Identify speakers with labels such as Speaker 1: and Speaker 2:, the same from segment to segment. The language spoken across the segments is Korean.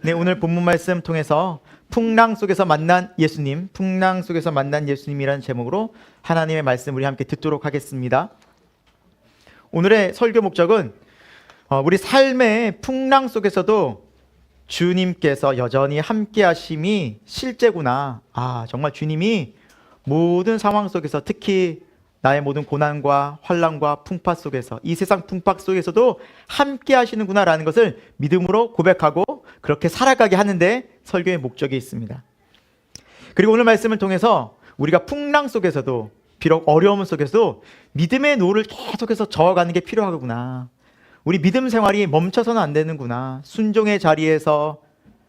Speaker 1: 네, 오늘 본문 말씀 통해서 풍랑 속에서 만난 예수님, 풍랑 속에서 만난 예수님이라는 제목으로 하나님의 말씀 우리 함께 듣도록 하겠습니다. 오늘의 설교 목적은 우리 삶의 풍랑 속에서도 주님께서 여전히 함께 하심이 실제구나. 정말 주님이 모든 상황 속에서, 특히 나의 모든 고난과 환난과 풍파 속에서, 이 세상 풍파 속에서도 함께 하시는구나 라는 것을 믿음으로 고백하고 그렇게 살아가게 하는데 설교의 목적이 있습니다. 그리고 오늘 말씀을 통해서 우리가 풍랑 속에서도, 비록 어려움 속에서도 믿음의 노를 계속해서 저어가는 게 필요하구나. 우리 믿음 생활이 멈춰서는 안 되는구나. 순종의 자리에서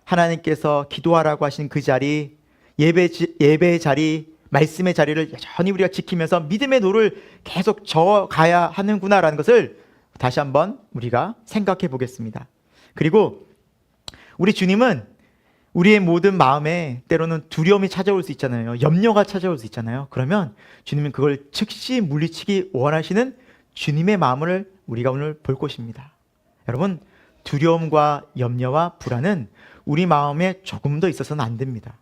Speaker 1: 하나님께서 기도하라고 하신 그 자리, 예배의 자리, 말씀의 자리를 여전히 우리가 지키면서 믿음의 노를 계속 저어가야 하는구나라는 것을 다시 한번 우리가 생각해 보겠습니다. 그리고 우리 주님은 우리의 모든 마음에 때로는 두려움이 찾아올 수 있잖아요. 염려가 찾아올 수 있잖아요. 그러면 주님은 그걸 즉시 물리치기 원하시는 주님의 마음을 우리가 오늘 볼 것입니다. 여러분, 두려움과 염려와 불안은 우리 마음에 조금 더 있어서는 안 됩니다.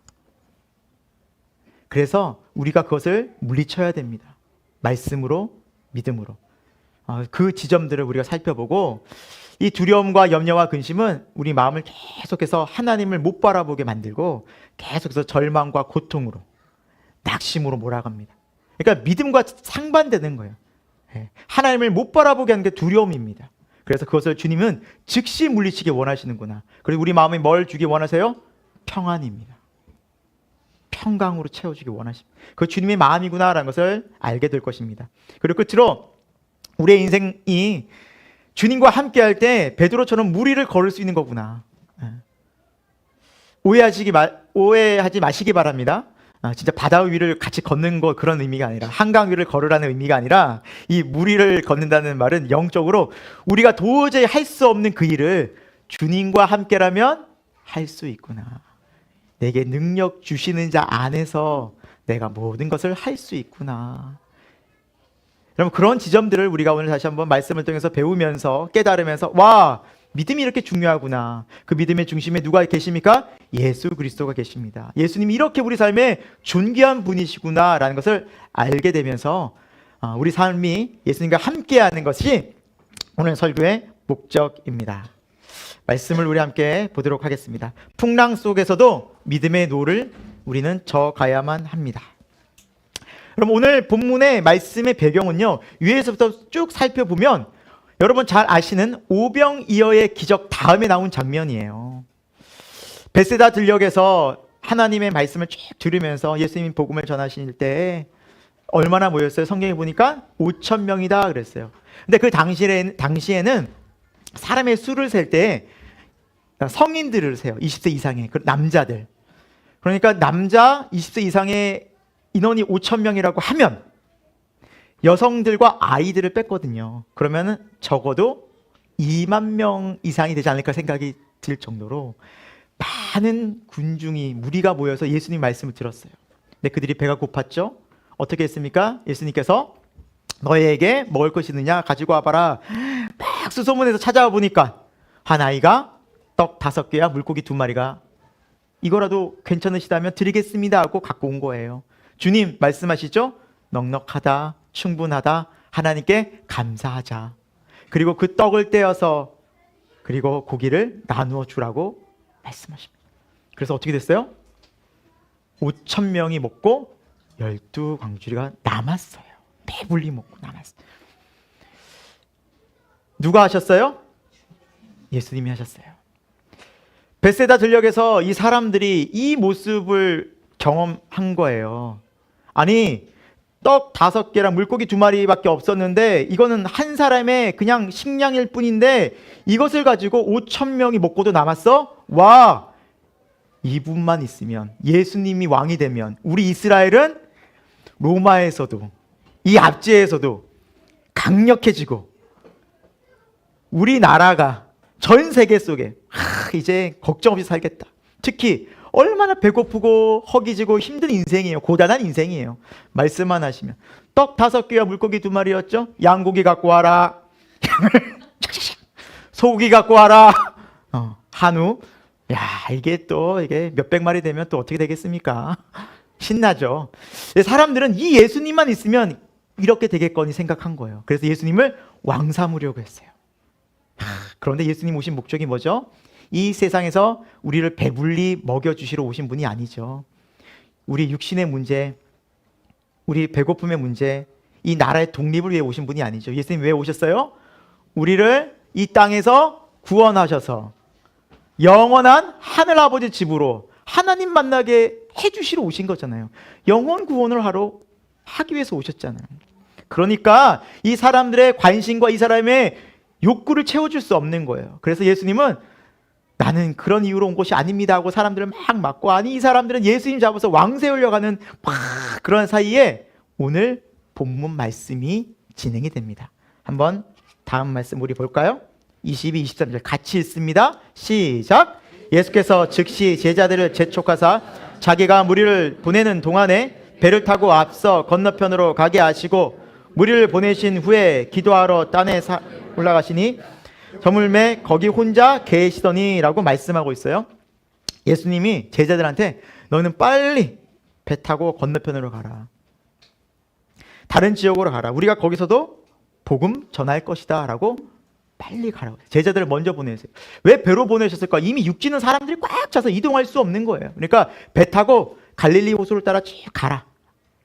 Speaker 1: 그래서 우리가 그것을 물리쳐야 됩니다. 말씀으로, 믿음으로. 그 지점들을 우리가 살펴보고, 이 두려움과 염려와 근심은 우리 마음을 계속해서 하나님을 못 바라보게 만들고 계속해서 절망과 고통으로, 낙심으로 몰아갑니다. 그러니까 믿음과 상반되는 거예요. 하나님을 못 바라보게 하는 게 두려움입니다. 그래서 그것을 주님은 즉시 물리치기 원하시는구나. 그리고 우리 마음에 뭘 주기 원하세요? 평안입니다. 평강으로 채워주기 원하십니다. 그 주님의 마음이구나라는 것을 알게 될 것입니다. 그리고 끝으로 우리의 인생이 주님과 함께 할 때 베드로처럼 무리를 걸을 수 있는 거구나. 오해하지 마시기 바랍니다. 진짜 바다 위를 같이 걷는 거 그런 의미가 아니라, 한강 위를 걸으라는 의미가 아니라, 이 무리를 걷는다는 말은 영적으로 우리가 도저히 할 수 없는 그 일을 주님과 함께라면 할 수 있구나. 내게 능력 주시는 자 안에서 내가 모든 것을 할 수 있구나. 여러분, 그런 지점들을 우리가 오늘 다시 한번 말씀을 통해서 배우면서 깨달으면서, 와, 믿음이 이렇게 중요하구나. 그 믿음의 중심에 누가 계십니까? 예수 그리스도가 계십니다. 예수님이 이렇게 우리 삶에 존귀한 분이시구나 라는 것을 알게 되면서 우리 삶이 예수님과 함께하는 것이 오늘 설교의 목적입니다. 말씀을 우리 함께 보도록 하겠습니다. 풍랑 속에서도 믿음의 노를 우리는 저어가야만 합니다. 그럼 오늘 본문의 말씀의 배경은요, 위에서부터 쭉 살펴보면 여러분 잘 아시는 오병이어의 기적 다음에 나온 장면이에요. 베세다 들녘에서 하나님의 말씀을 쭉 들으면서 예수님 복음을 전하실 때 얼마나 모였어요? 성경에 보니까 5,000명이다 그랬어요. 근데 그 당시에는 사람의 수를 셀 때 성인들을 세요. 20세 이상의 남자들. 그러니까 남자 20세 이상의 인원이 5,000명이라고 하면 여성들과 아이들을 뺐거든요. 그러면은 적어도 2만 명 이상이 되지 않을까 생각이 들 정도로 많은 군중이, 무리가 모여서 예수님 말씀을 들었어요. 근데 그들이 배가 고팠죠. 어떻게 했습니까? 예수님께서 너희에게 먹을 것이 있느냐 가지고 와봐라. 막 수소문해서 찾아와 보니까 한 아이가 떡 5개와 물고기 2마리가 이거라도 괜찮으시다면 드리겠습니다 하고 갖고 온 거예요. 주님 말씀하시죠? 넉넉하다, 충분하다, 하나님께 감사하자. 그리고 그 떡을 떼어서 그리고 고기를 나누어 주라고 말씀하십니다. 그래서 어떻게 됐어요? 5,000명이 먹고 12광주리가 남았어요. 배불리 먹고 남았어요. 누가 하셨어요? 예수님이 하셨어요. 베세다 들녘에서 이 사람들이 이 모습을 경험한 거예요. 아니, 떡 5개랑 물고기 2마리밖에 없었는데 이거는 한 사람의 그냥 식량일 뿐인데 이것을 가지고 5,000명이 먹고도 남았어? 와, 이분만 있으면, 예수님이 왕이 되면 우리 이스라엘은 로마에서도, 이 압제에서도 강력해지고 우리나라가 전 세계 속에 이제 걱정 없이 살겠다. 특히 얼마나 배고프고 허기지고 힘든 인생이에요. 고단한 인생이에요. 말씀만 하시면. 떡 5개와 물고기 2마리였죠. 양고기 갖고 와라. 소고기 갖고 와라. 한우 야, 이게 몇백 마리 되면 또 어떻게 되겠습니까? 신나죠. 사람들은 이 예수님만 있으면 이렇게 되겠거니 생각한 거예요. 그래서 예수님을 왕 삼으려고 했어요. 그런데 예수님 오신 목적이 뭐죠? 이 세상에서 우리를 배불리 먹여주시러 오신 분이 아니죠. 우리 육신의 문제, 우리 배고픔의 문제, 이 나라의 독립을 위해 오신 분이 아니죠. 예수님 왜 오셨어요? 우리를 이 땅에서 구원하셔서 영원한 하늘아버지 집으로 하나님 만나게 해주시러 오신 거잖아요. 영원 구원을 하기 위해서 오셨잖아요. 그러니까 이 사람들의 관심과 이 사람의 욕구를 채워줄 수 없는 거예요. 그래서 예수님은 나는 그런 이유로 온 것이 아닙니다 하고 사람들을 막 맞고, 아니 이 사람들은 예수님 잡아서 왕 세우려고 하는 막 그런 사이에 오늘 본문 말씀이 진행이 됩니다. 한번 다음 말씀 우리 볼까요? 22, 23절 같이 읽습니다. 시작. 예수께서 즉시 제자들을 재촉하사 자기가 무리를 보내는 동안에 배를 타고 앞서 건너편으로 가게 하시고 무리를 보내신 후에 기도하러 딴에 올라가시니 저물매 거기 혼자 계시더니 라고 말씀하고 있어요. 예수님이 제자들한테 너는 빨리 배 타고 건너편으로 가라. 다른 지역으로 가라. 우리가 거기서도 복음 전할 것이다 라고 빨리 가라고. 제자들을 먼저 보내세요. 왜 배로 보내셨을까? 이미 육지는 사람들이 꽉 차서 이동할 수 없는 거예요. 그러니까 배 타고 갈릴리 호수를 따라 쭉 가라.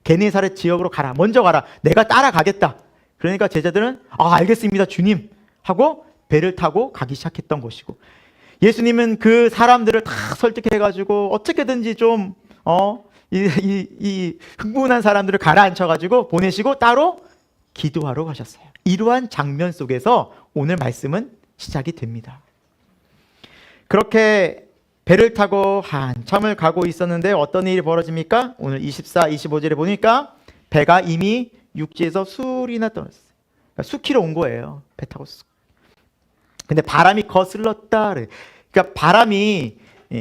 Speaker 1: 게네사렛 지역으로 가라. 먼저 가라. 내가 따라가겠다. 그러니까 제자들은 알겠습니다 주님 하고 배를 타고 가기 시작했던 것이고, 예수님은 그 사람들을 다 설득해가지고 어떻게든지 좀 이 흥분한 사람들을 가라앉혀가지고 보내시고 따로 기도하러 가셨어요. 이러한 장면 속에서 오늘 말씀은 시작이 됩니다. 그렇게 배를 타고 한참을 가고 있었는데 어떤 일이 벌어집니까? 오늘 24, 25절에 보니까 배가 이미 육지에서 술이나 떠났어요. 그러니까 수키로 온 거예요. 배 타고 근데 바람이 거슬렀다. 그러니까 바람이,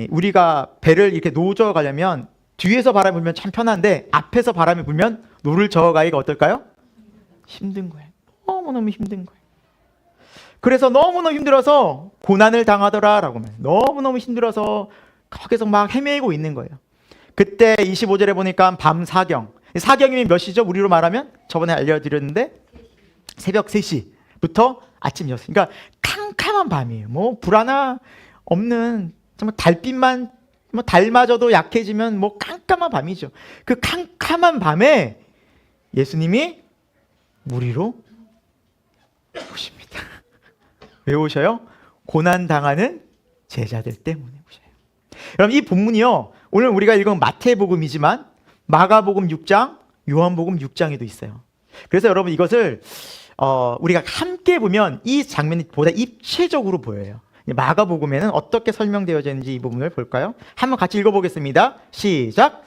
Speaker 1: 우리가 배를 이렇게 노저 가려면 뒤에서 바람이 불면 참 편한데 앞에서 바람이 불면 노를 저어가기가 어떨까요? 힘든 거예요. 너무너무 힘든 거예요. 그래서 너무너무 힘들어서 고난을 당하더라라고 말해요. 너무너무 힘들어서 거기서 막 헤매고 있는 거예요. 그때 25절에 보니까 밤 사경. 사경이면 몇 시죠? 우리로 말하면 저번에 알려드렸는데 새벽 3시부터 아침 6시. 그러니까 캄캄한 밤이에요. 뭐 불 하나 없는, 정말 달빛만, 뭐 달마저도 약해지면 뭐 깜깜한 밤이죠. 그 캄캄한 밤에 예수님이 무리로 오십니다. 왜 오셔요? 고난 당하는 제자들 때문에 오셔요. 여러분 이 본문이요, 오늘 우리가 읽은 마태복음이지만 마가복음 6장, 요한복음 6장에도 있어요. 그래서 여러분 이것을 우리가 함께 보면 이 장면이 보다 입체적으로 보여요. 마가복음에는 어떻게 설명되어져 있는지 이 부분을 볼까요? 한번 같이 읽어보겠습니다. 시작.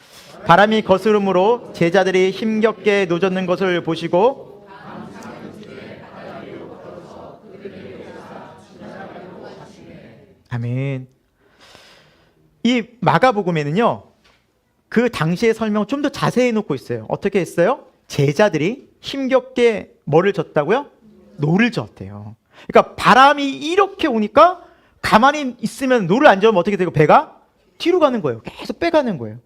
Speaker 1: 바람이 거스름으로 제자들이 힘겹게 노젓는 것을 보시고 아멘. 이 마가복음에는요, 그 당시의 설명을 좀 더 자세히 놓고 있어요. 어떻게 했어요? 제자들이 힘겹게 뭐를 졌다고요? 노를 졌대요. 그러니까 바람이 이렇게 오니까 가만히 있으면 노를 안 저으면 어떻게 되고 배가 뒤로 가는 거예요. 계속 빼가는 거예요.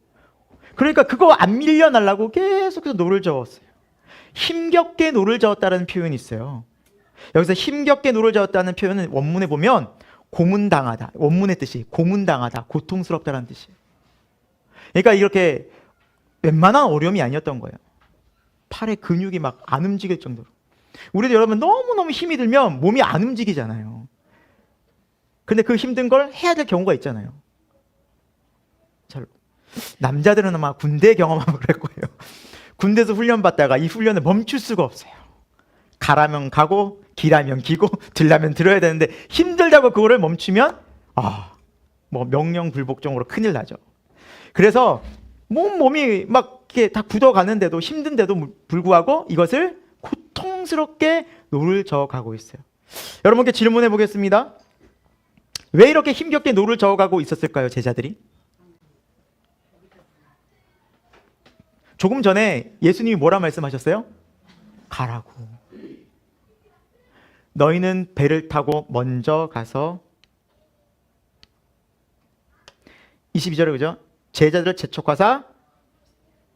Speaker 1: 그러니까 그거 안 밀려나려고 계속해서 노를 저었어요. 힘겹게 노를 저었다는 표현이 있어요. 여기서 힘겹게 노를 저었다는 표현은 원문에 보면 고문당하다. 원문의 뜻이 고문당하다, 고통스럽다는 뜻이에요. 그러니까 이렇게 웬만한 어려움이 아니었던 거예요. 팔의 근육이 막 안 움직일 정도로. 우리도 여러분 너무너무 힘이 들면 몸이 안 움직이잖아요. 근데 그 힘든 걸 해야 될 경우가 있잖아요. 남자들은 아마 군대 경험하면 그럴 거예요. 군대에서 훈련 받다가 이 훈련을 멈출 수가 없어요. 가라면 가고 기라면 기고 들라면 들어야 되는데 힘들다고 그거를 멈추면 뭐 명령불복종으로 큰일 나죠. 그래서 몸이 막 이렇게 다 굳어가는데도, 힘든데도 불구하고 이것을 고통스럽게 노를 저어가고 있어요. 여러분께 질문해 보겠습니다. 왜 이렇게 힘겹게 노를 저어가고 있었을까요, 제자들이? 조금 전에 예수님이 뭐라 말씀하셨어요? 가라고. 너희는 배를 타고 먼저 가서 22절에 그죠? 제자들을 재촉하사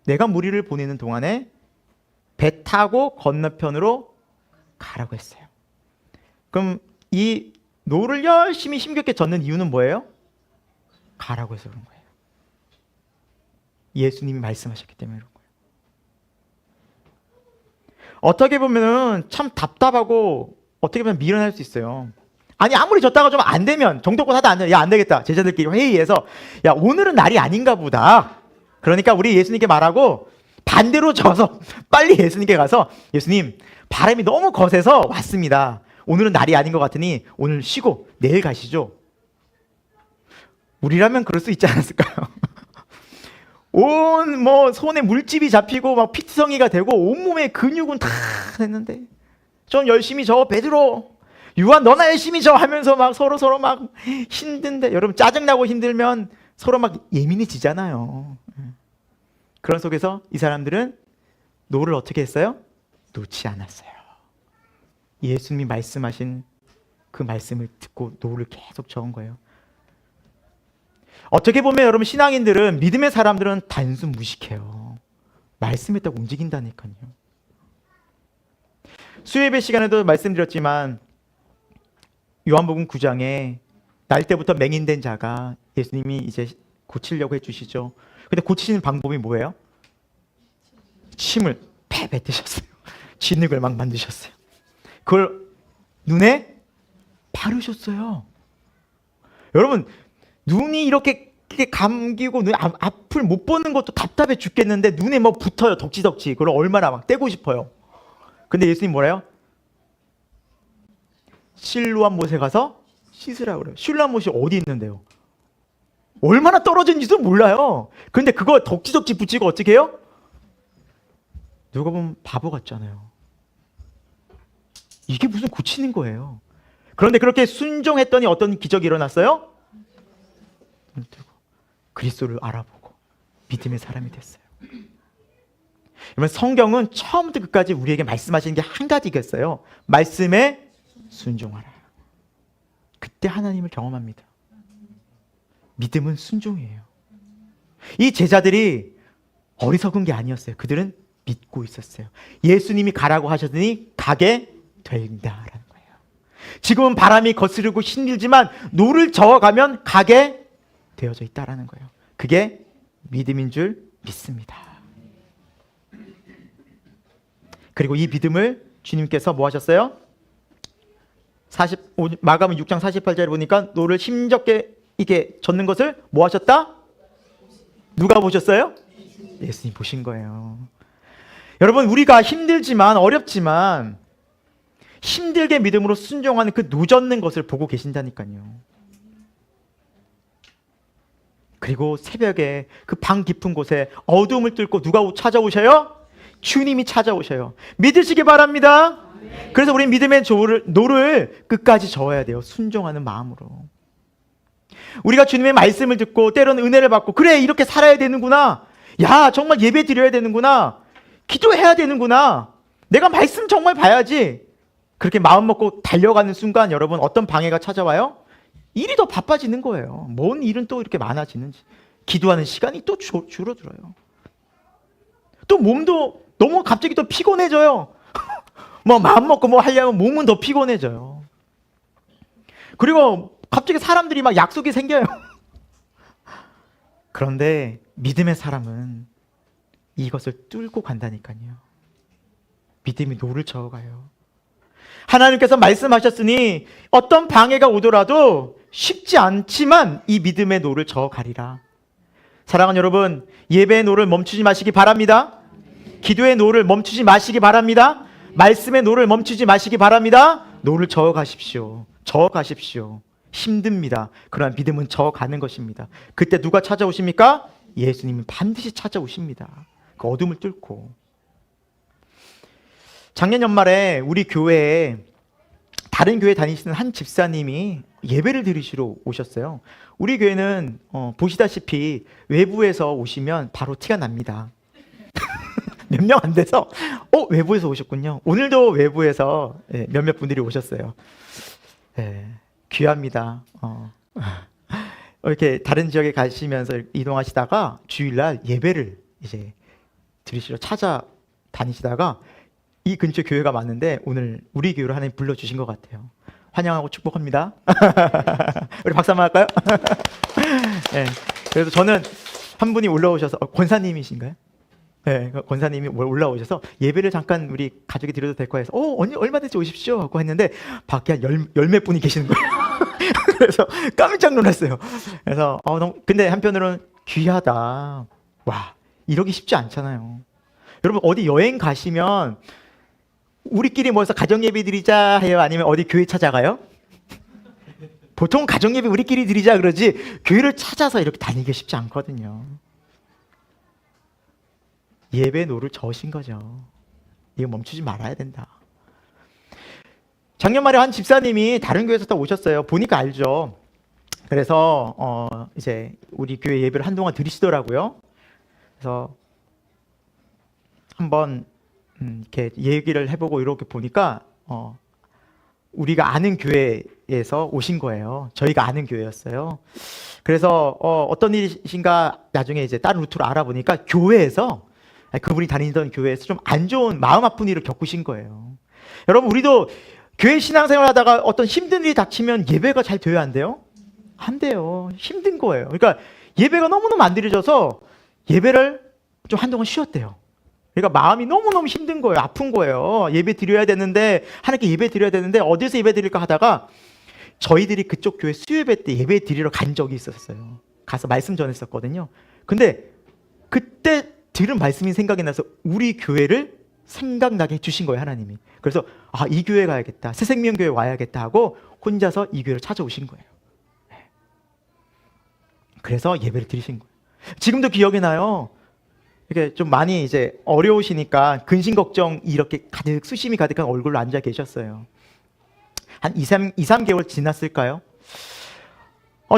Speaker 1: 내가 무리를 보내는 동안에 배 타고 건너편으로 가라고 했어요. 그럼 이 노를 열심히 힘겹게 젓는 이유는 뭐예요? 가라고 해서 그런 거예요. 예수님이 말씀하셨기 때문에 그런 거예요. 어떻게 보면은 참 답답하고 어떻게 보면 미련할 수 있어요. 아니 아무리 졌다가 좀 안 되면 정도껏 하다 안 되면 야 안 되겠다. 제자들끼리 회의해서 야 오늘은 날이 아닌가 보다. 그러니까 우리 예수님께 말하고 반대로 져서 빨리 예수님께 가서 예수님 바람이 너무 거세서 왔습니다. 오늘은 날이 아닌 것 같으니 오늘 쉬고 내일 가시죠. 우리라면 그럴 수 있지 않았을까요? 온 손에 물집이 잡히고 막 피투성이가 되고 온몸에 근육은 다 됐는데 좀 열심히 저 베드로 요한 너나 열심히 저 하면서 막 서로 막 힘든데 여러분 짜증나고 힘들면 서로 막 예민해지잖아요. 그런 속에서 이 사람들은 노를 어떻게 했어요? 놓지 않았어요. 예수님이 말씀하신 그 말씀을 듣고 노를 계속 적은 거예요. 어떻게 보면 여러분 신앙인들은 믿음의 사람들은 단순 무식해요. 말씀에 딱 움직인다니까요. 수요예배 시간에도 말씀드렸지만 요한복음 9장에 날 때부터 맹인된 자가 예수님이 이제 고치려고 해주시죠. 근데 고치시는 방법이 뭐예요? 침을 패 뱉으셨어요. 진흙을 막 만드셨어요. 그걸 눈에 바르셨어요. 여러분 눈이 이렇게 감기고 눈 앞을 못 보는 것도 답답해 죽겠는데 눈에 뭐 붙어요. 덕지덕지. 그걸 얼마나 막 떼고 싶어요. 근데 예수님 뭐래요? 실로암 못에 가서 씻으라고 그래요. 실로암 못이 어디 있는데요? 얼마나 떨어진지도 몰라요. 근데 그거 덕지덕지 붙이고 어떻게 해요? 누가 보면 바보 같잖아요. 이게 무슨 고치는 거예요. 그런데 그렇게 순종했더니 어떤 기적이 일어났어요? 그리스도를 알아보고 믿음의 사람이 됐어요. 그러면 성경은 처음부터 끝까지 우리에게 말씀하시는 게 한 가지겠어요. 말씀에 순종하라. 그때 하나님을 경험합니다. 믿음은 순종이에요. 이 제자들이 어리석은 게 아니었어요. 그들은 믿고 있었어요. 예수님이 가라고 하셨더니 가게 된다라는 거예요. 지금은 바람이 거스르고 힘들지만 노를 저어가면 가게 되어져 있다라는 거예요. 그게 믿음인 줄 믿습니다. 그리고 이 믿음을 주님께서 뭐 하셨어요? 마가복음 6장 48절에 보니까 노를 힘겹게 이게 젓는 것을 뭐 하셨다? 누가 보셨어요? 예수님 보신 거예요. 여러분 우리가 힘들지만 어렵지만 힘들게 믿음으로 순종하는 그 노젓는 것을 보고 계신다니까요. 그리고 새벽에 그 방 깊은 곳에 어둠을 뚫고 누가 찾아오셔요? 주님이 찾아오셔요. 믿으시기 바랍니다. 그래서 우리 믿음의 노를 끝까지 저어야 돼요. 순종하는 마음으로. 우리가 주님의 말씀을 듣고 때로는 은혜를 받고 그래 이렇게 살아야 되는구나. 야 정말 예배 드려야 되는구나. 기도해야 되는구나. 내가 말씀 정말 봐야지. 그렇게 마음 먹고 달려가는 순간 여러분 어떤 방해가 찾아와요? 일이 더 바빠지는 거예요. 뭔 일은 또 이렇게 많아지는지. 기도하는 시간이 또 줄어들어요. 또 몸도 너무 갑자기 또 피곤해져요. 뭐 마음 먹고 뭐 하려면 몸은 더 피곤해져요. 그리고 갑자기 사람들이 막 약속이 생겨요. 그런데 믿음의 사람은 이것을 뚫고 간다니까요. 믿음이 노를 저어가요. 하나님께서 말씀하셨으니 어떤 방해가 오더라도 쉽지 않지만 이 믿음의 노를 저어가리라. 사랑하는 여러분, 예배의 노를 멈추지 마시기 바랍니다. 기도의 노를 멈추지 마시기 바랍니다. 말씀의 노를 멈추지 마시기 바랍니다. 노를 저어가십시오. 저어가십시오. 힘듭니다. 그러나 믿음은 저어가는 것입니다. 그때 누가 찾아오십니까? 예수님은 반드시 찾아오십니다. 그 어둠을 뚫고. 작년 연말에 우리 교회에 다른 교회 다니시는 한 집사님이 예배를 드리시러 오셨어요. 우리 교회는 보시다시피 외부에서 오시면 바로 티가 납니다. 몇 명 안 돼서 외부에서 오셨군요. 오늘도 외부에서 몇몇 분들이 오셨어요. 귀합니다. 이렇게 다른 지역에 가시면서 이동하시다가 주일날 예배를 이제 드리시러 찾아다니시다가 이 근처에 교회가 많은데 오늘 우리 교회로 하나님 불러주신 것 같아요. 환영하고 축복합니다. 우리 박수 한번 할까요? 네, 그래서 저는 한 분이 올라오셔서 권사님이신가요? 네, 권사님이 올라오셔서 예배를 잠깐 우리 가족이 드려도 될까 해서 언니 얼마든지 오십시오 하고 했는데 밖에 한 열 몇 분이 계시는 거예요. 그래서 깜짝 놀랐어요. 그래서 근데 한편으로는 귀하다. 와, 이러기 쉽지 않잖아요. 여러분 어디 여행 가시면 우리끼리 모여서 가정 예배 드리자 해요? 아니면 어디 교회 찾아가요? 보통 가정 예배 우리끼리 드리자 그러지 교회를 찾아서 이렇게 다니기 쉽지 않거든요. 예배 노를 저으신 거죠. 이거 멈추지 말아야 된다. 작년 말에 한 집사님이 다른 교회에서 또 오셨어요. 보니까 알죠. 그래서 이제 우리 교회 예배를 한동안 드리시더라고요. 그래서 한번 이렇게 얘기를 해보고 이렇게 보니까 우리가 아는 교회에서 오신 거예요. 저희가 아는 교회였어요. 그래서 어떤 일이신가 나중에 이제 다른 루트로 알아보니까 교회에서 그분이 다니던 교회에서 좀 안 좋은 마음 아픈 일을 겪으신 거예요. 여러분 우리도 교회 신앙생활 하다가 어떤 힘든 일이 닥치면 예배가 잘 돼야 안 돼요? 안 돼요. 힘든 거예요. 그러니까 예배가 너무너무 안 드려져서 예배를 좀 한동안 쉬었대요. 그러니까 마음이 너무너무 힘든 거예요. 아픈 거예요. 예배 드려야 되는데 하나님께 예배 드려야 되는데 어디서 예배 드릴까 하다가 저희들이 그쪽 교회 수요예배 때 예배 드리러 간 적이 있었어요. 가서 말씀 전했었거든요. 근데 그때 들은 말씀이 생각이 나서 우리 교회를 생각나게 해주신 거예요. 하나님이. 그래서 이 교회 가야겠다. 새생명교회 와야겠다 하고 혼자서 이 교회를 찾아오신 거예요. 그래서 예배를 드리신 거예요. 지금도 기억이 나요. 이렇게 좀 많이 이제 어려우시니까 근심 걱정 이렇게 가득 수심이 가득한 얼굴로 앉아 계셨어요. 한 2, 3개월 지났을까요?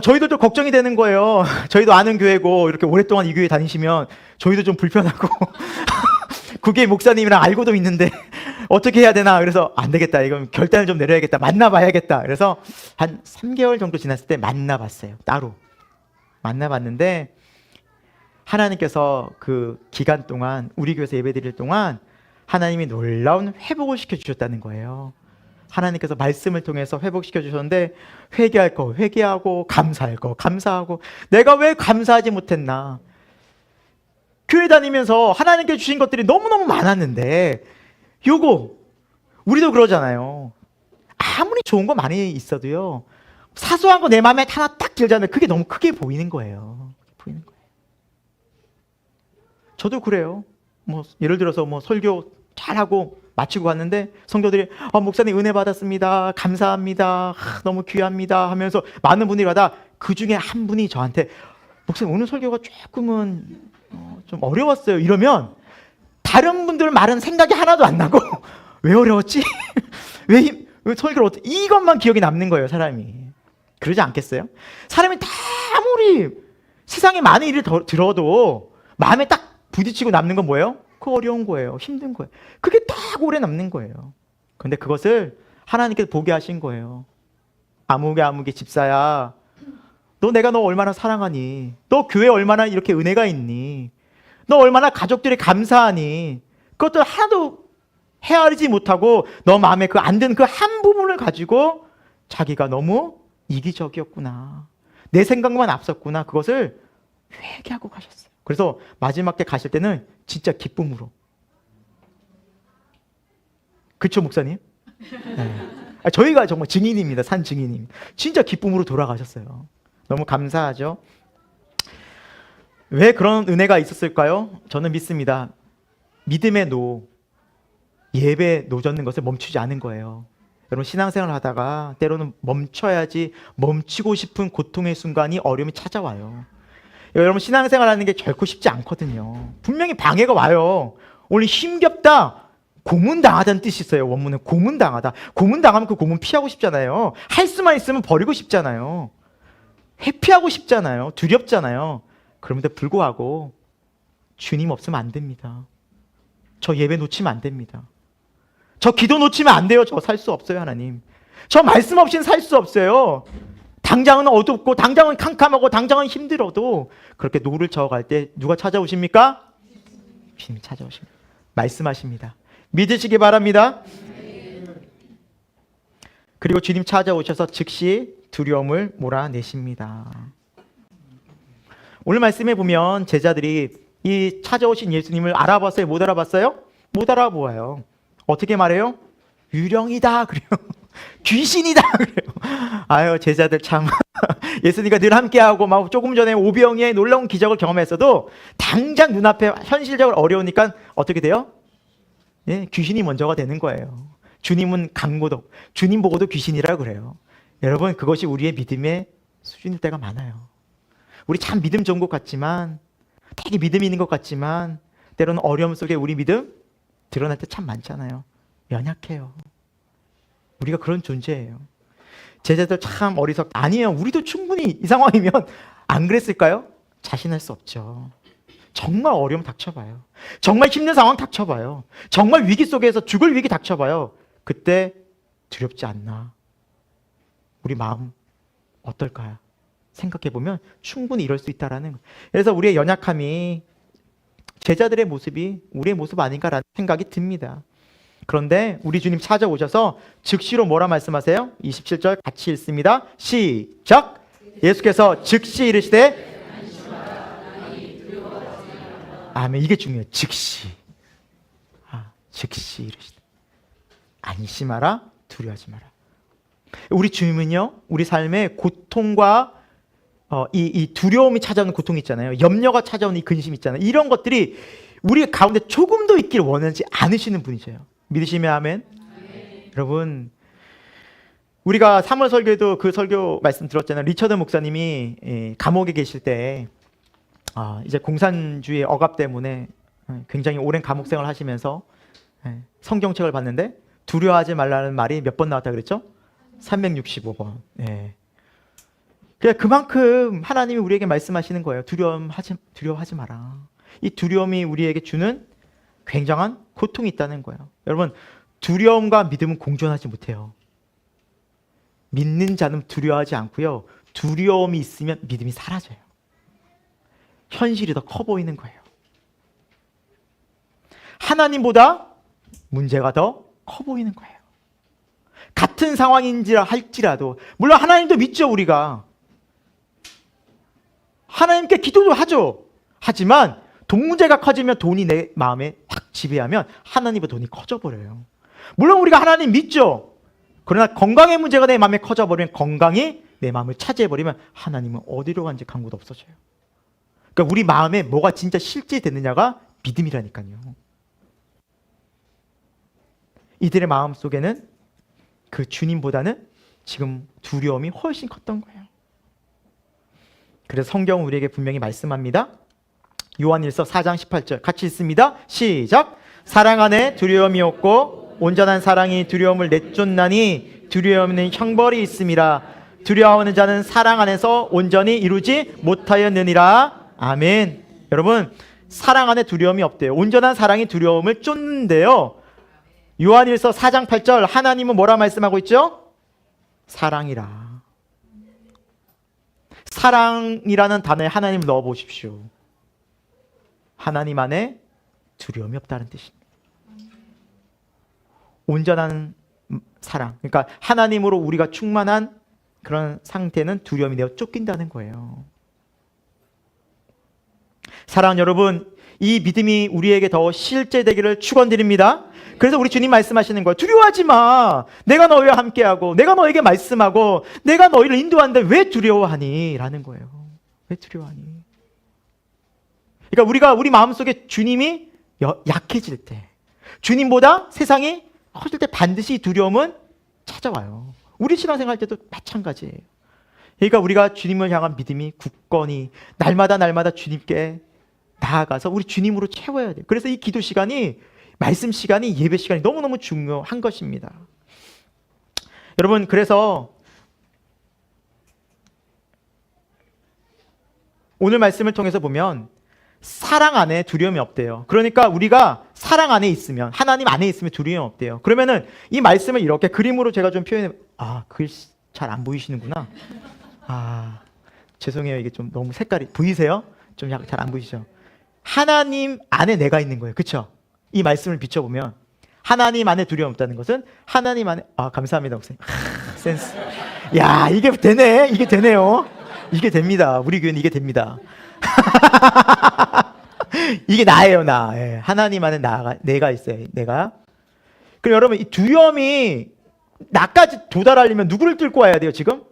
Speaker 1: 저희도 좀 걱정이 되는 거예요. 저희도 아는 교회고 이렇게 오랫동안 이 교회 다니시면 저희도 좀 불편하고 그게 목사님이랑 알고도 있는데 어떻게 해야 되나. 그래서 안 되겠다. 이건 결단을 좀 내려야겠다. 만나봐야겠다. 그래서 한 3개월 정도 지났을 때 만나봤어요. 따로 만나봤는데 하나님께서 그 기간 동안 우리 교회에서 예배드릴 동안 하나님이 놀라운 회복을 시켜주셨다는 거예요. 하나님께서 말씀을 통해서 회복시켜 주셨는데 회개할 거 회개하고 감사할 거 감사하고 내가 왜 감사하지 못했나. 교회 다니면서 하나님께 주신 것들이 너무너무 많았는데 요거 우리도 그러잖아요. 아무리 좋은 거 많이 있어도요 사소한 거 내 마음에 하나 딱 들잖아요. 그게 너무 크게 보이는 거예요. 보이는 거예요. 저도 그래요. 뭐 예를 들어서 뭐 설교 잘하고 마치고 갔는데 성도들이 목사님 은혜 받았습니다. 감사합니다. 너무 귀합니다 하면서 많은 분들이 가다 그 중에 한 분이 저한테 목사님 오늘 설교가 조금은 좀 어려웠어요. 이러면 다른 분들 말은 생각이 하나도 안 나고 왜 어려웠지? 왜 설교를 어떻게 이것만 기억이 남는 거예요. 사람이. 그러지 않겠어요? 사람이 다 아무리 세상에 많은 일을 들어도 마음에 딱 부딪히고 남는 건 뭐예요? 그 어려운 거예요. 힘든 거예요. 그게 딱 오래 남는 거예요. 근데 그것을 하나님께서 보게 하신 거예요. 아무개 집사야, 너 얼마나 사랑하니? 너 교회 얼마나 이렇게 은혜가 있니? 너 얼마나 가족들이 감사하니? 그것도 하나도 헤아리지 못하고 너 마음에 그 안 든 그 한 부분을 가지고 자기가 너무 이기적이었구나. 내 생각만 앞섰구나. 그것을 회개하고 가셨어요. 그래서 마지막 때 가실 때는 진짜 기쁨으로. 그쵸 목사님? 네. 저희가 정말 증인입니다. 산 증인입니다. 진짜 기쁨으로 돌아가셨어요. 너무 감사하죠. 왜 그런 은혜가 있었을까요? 저는 믿습니다. 믿음의 예배 노젓는 것을 멈추지 않은 거예요. 여러분 신앙생활을 하다가 때로는 멈춰야지 멈추고 싶은 고통의 순간이 어려움이 찾아와요. 여러분 신앙생활 하는 게 결코 쉽지 않거든요. 분명히 방해가 와요. 오늘 힘겹다. 고문당하다는 뜻이 있어요. 원문은 고문당하다. 고문당하면 그 고문 피하고 싶잖아요. 할 수만 있으면 버리고 싶잖아요. 회피하고 싶잖아요. 두렵잖아요. 그런데 불구하고 주님 없으면 안 됩니다. 저 예배 놓치면 안 됩니다. 저 기도 놓치면 안 돼요. 저 살 수 없어요. 하나님. 저 말씀 없이는 살 수 없어요. 당장은 어둡고 당장은 캄캄하고 당장은 힘들어도 그렇게 노를 저어갈 때 누가 찾아오십니까? 주님이 찾아오십니다. 말씀하십니다. 믿으시기 바랍니다. 그리고 주님 찾아오셔서 즉시 두려움을 몰아내십니다. 오늘 말씀에 보면 제자들이 이 찾아오신 예수님을 알아봤어요? 못 알아봤어요? 못 알아보아요. 어떻게 말해요? 유령이다 그래요. 귀신이다 그래요. 아유, 제자들 참 예수님과 늘 함께하고 막 조금 전에 오병이의 놀라운 기적을 경험했어도 당장 눈앞에 현실적으로 어려우니까 어떻게 돼요? 예, 귀신이 먼저가 되는 거예요. 주님은 강고도 주님 보고도 귀신이라고 그래요. 여러분, 그것이 우리의 믿음의 수준일 때가 많아요. 우리 참 믿음 좋은 것 같지만, 되게 믿음이 있는 것 같지만 때로는 어려움 속에 우리 믿음 드러날 때 참 많잖아요. 연약해요. 우리가 그런 존재예요. 제자들 참 아니에요. 우리도 충분히 이 상황이면 안 그랬을까요? 자신할 수 없죠. 정말 어려움 닥쳐봐요. 정말 힘든 상황 닥쳐봐요. 정말 위기 속에서 죽을 위기 닥쳐봐요. 그때 두렵지 않나? 우리 마음 어떨까요? 생각해보면 충분히 이럴 수 있다라는 거예요. 그래서 우리의 연약함이 제자들의 모습이 우리의 모습 아닌가라는 생각이 듭니다. 그런데 우리 주님 찾아오셔서 즉시로 뭐라 말씀하세요? 27절 같이 읽습니다. 시작! 예수께서 즉시 이르시되 아멘. 이게 중요해요. 즉시. 즉시 이르시되 안심하라, 두려워하지 마라. 우리 주님은요, 우리 삶에 고통과 이 두려움이 찾아오는 고통이 있잖아요. 염려가 찾아오는 이 근심 있잖아요. 이런 것들이 우리 가운데 조금도 있기를 원하지 않으시는 분이세요. 믿으시면 아멘. 여러분, 우리가 3월 설교에도 그 설교 말씀 들었잖아요. 리처드 목사님이 감옥에 계실 때 이제 공산주의 억압 때문에 굉장히 오랜 감옥 생활을 하시면서 성경책을 봤는데 두려워하지 말라는 말이 몇 번 나왔다 그랬죠? 365번. 그만큼 하나님이 우리에게 말씀하시는 거예요. 두려워하지 마라. 이 두려움이 우리에게 주는 굉장한 고통이 있다는 거예요. 여러분, 두려움과 믿음은 공존하지 못해요. 믿는 자는 두려워하지 않고요. 두려움이 있으면 믿음이 사라져요. 현실이 더 커 보이는 거예요. 하나님보다 문제가 더 커 보이는 거예요. 같은 상황인지라 할지라도, 물론 하나님도 믿죠, 우리가. 하나님께 기도도 하죠. 하지만 돈 문제가 커지면 돈이 내 마음에 확 지배하면 하나님의 돈이 커져버려요. 물론 우리가 하나님 믿죠. 그러나 건강의 문제가 내 마음에 커져버리면, 건강이 내 마음을 차지해버리면 하나님은 어디로 간지 간구도 없어져요. 그러니까 우리 마음에 뭐가 진짜 실제 되느냐가 믿음이라니까요. 이들의 마음 속에는 그 주님보다는 지금 두려움이 훨씬 컸던 거예요. 그래서 성경은 우리에게 분명히 말씀합니다. 요한일서 4장 18절 같이 읽습니다. 시작! 사랑 안에 두려움이 없고 온전한 사랑이 두려움을 내쫓나니 두려움에는 형벌이 있음이라. 두려워하는 자는 사랑 안에서 온전히 이루지 못하였느니라. 아멘. 여러분, 사랑 안에 두려움이 없대요. 온전한 사랑이 두려움을 쫓는데요. 요한일서 4장 8절 하나님은 뭐라 말씀하고 있죠? 사랑이라. 사랑이라는 단어에 하나님을 넣어보십시오. 하나님 안에 두려움이 없다는 뜻입니다. 온전한 사랑, 그러니까 하나님으로 우리가 충만한 그런 상태는 두려움이 되어 쫓긴다는 거예요. 사랑하는 여러분, 이 믿음이 우리에게 더 실제되기를 축원드립니다. 그래서 우리 주님 말씀하시는 거예요. 두려워하지 마. 내가 너희와 함께하고 내가 너에게 말씀하고 내가 너희를 인도하는데 왜 두려워하니? 라는 거예요. 왜 두려워하니? 그러니까 우리 마음속에 주님이 약해질 때, 주님보다 세상이 커질 때 반드시 두려움은 찾아와요. 우리 신앙생활 때도 마찬가지예요. 그러니까 우리가 주님을 향한 믿음이 굳건히 날마다 주님께 나아가서 우리 주님으로 채워야 돼요. 그래서 이 기도 시간이, 말씀 시간이, 예배 시간이 너무너무 중요한 것입니다. 여러분, 그래서 오늘 말씀을 통해서 보면 사랑 안에 두려움이 없대요. 그러니까 우리가 사랑 안에 있으면, 하나님 안에 있으면 두려움이 없대요. 그러면은 이 말씀을 이렇게 그림으로 제가 좀 표현해, 글씨 잘 안 보이시는구나. 죄송해요. 이게 좀 너무 색깔이 보이세요? 좀 약간 잘 안 보이시죠? 하나님 안에 내가 있는 거예요. 그렇죠? 이 말씀을 비춰보면 하나님 안에 두려움 없다는 것은 하나님 안에 감사합니다, 목사님. 센스. 야, 이게 되네. 이게 되네요. 이게 됩니다. 우리 교회는 이게 됩니다. 이게 나예요, 나. 예, 하나님 안에 내가 있어요. 내가. 그럼 여러분, 이 두려움이 나까지 도달하려면 누구를 뚫고 와야 돼요, 지금?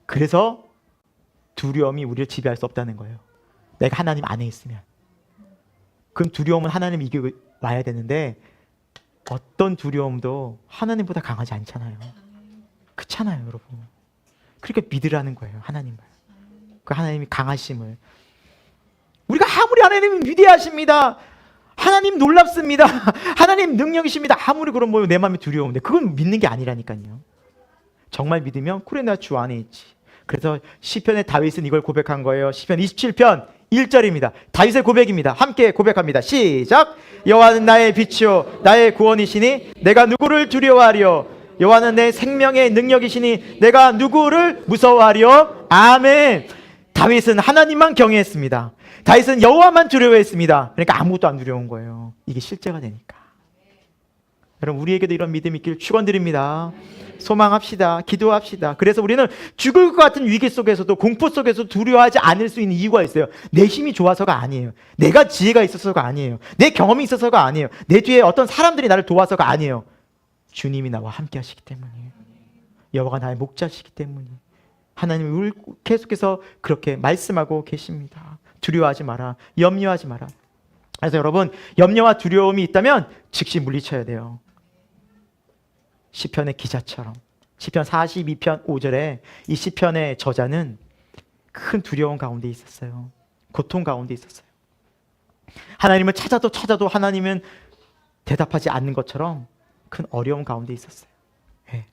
Speaker 1: 그래서 두려움이 우리를 지배할 수 없다는 거예요. 내가 하나님 안에 있으면. 그럼 두려움은 하나님 이기고 와야 되는데 어떤 두려움도 하나님보다 강하지 않잖아요. 그렇잖아요, 여러분. 그러니까 믿으라는 거예요, 하나님을. 그 하나님이 강하심을. 우리가 아무리 하나님이 위대하십니다. 하나님 놀랍습니다. 하나님 능력이십니다. 아무리 그런 내 마음이 두려운데 그건 믿는 게 아니라니까요. 정말 믿으면 그래 나 주 안에 있지. 그래서 시편의 다윗은 이걸 고백한 거예요. 시편 27편 1절입니다. 다윗의 고백입니다. 함께 고백합니다. 시작. 여호와는 나의 빛이요 나의 구원이시니 내가 누구를 두려워하리요. 여호와는 내 생명의 능력이시니 내가 누구를 무서워하리요. 아멘. 다윗은 하나님만 경외했습니다. 다윗은 여호와만 두려워했습니다. 그러니까 아무것도 안 두려운 거예요. 이게 실제가 되니까. 여러분, 우리에게도 이런 믿음이 있길 축원드립니다. 소망합시다. 기도합시다. 그래서 우리는 죽을 것 같은 위기 속에서도 공포 속에서 두려워하지 않을 수 있는 이유가 있어요. 내 힘이 좋아서가 아니에요. 내가 지혜가 있어서가 아니에요. 내 경험이 있어서가 아니에요. 내 뒤에 어떤 사람들이 나를 도와서가 아니에요. 주님이 나와 함께 하시기 때문이에요. 여호와가 나의 목자시기 때문이에요. 하나님이 계속해서 그렇게 말씀하고 계십니다. 두려워하지 마라. 염려하지 마라. 그래서 여러분, 염려와 두려움이 있다면 즉시 물리쳐야 돼요. 시편의 기자처럼. 시편 42편 5절에 이 시편의 저자는 큰 두려움 가운데 있었어요. 고통 가운데 있었어요. 하나님을 찾아도 하나님은 대답하지 않는 것처럼 큰 어려움 가운데 있었어요. 네.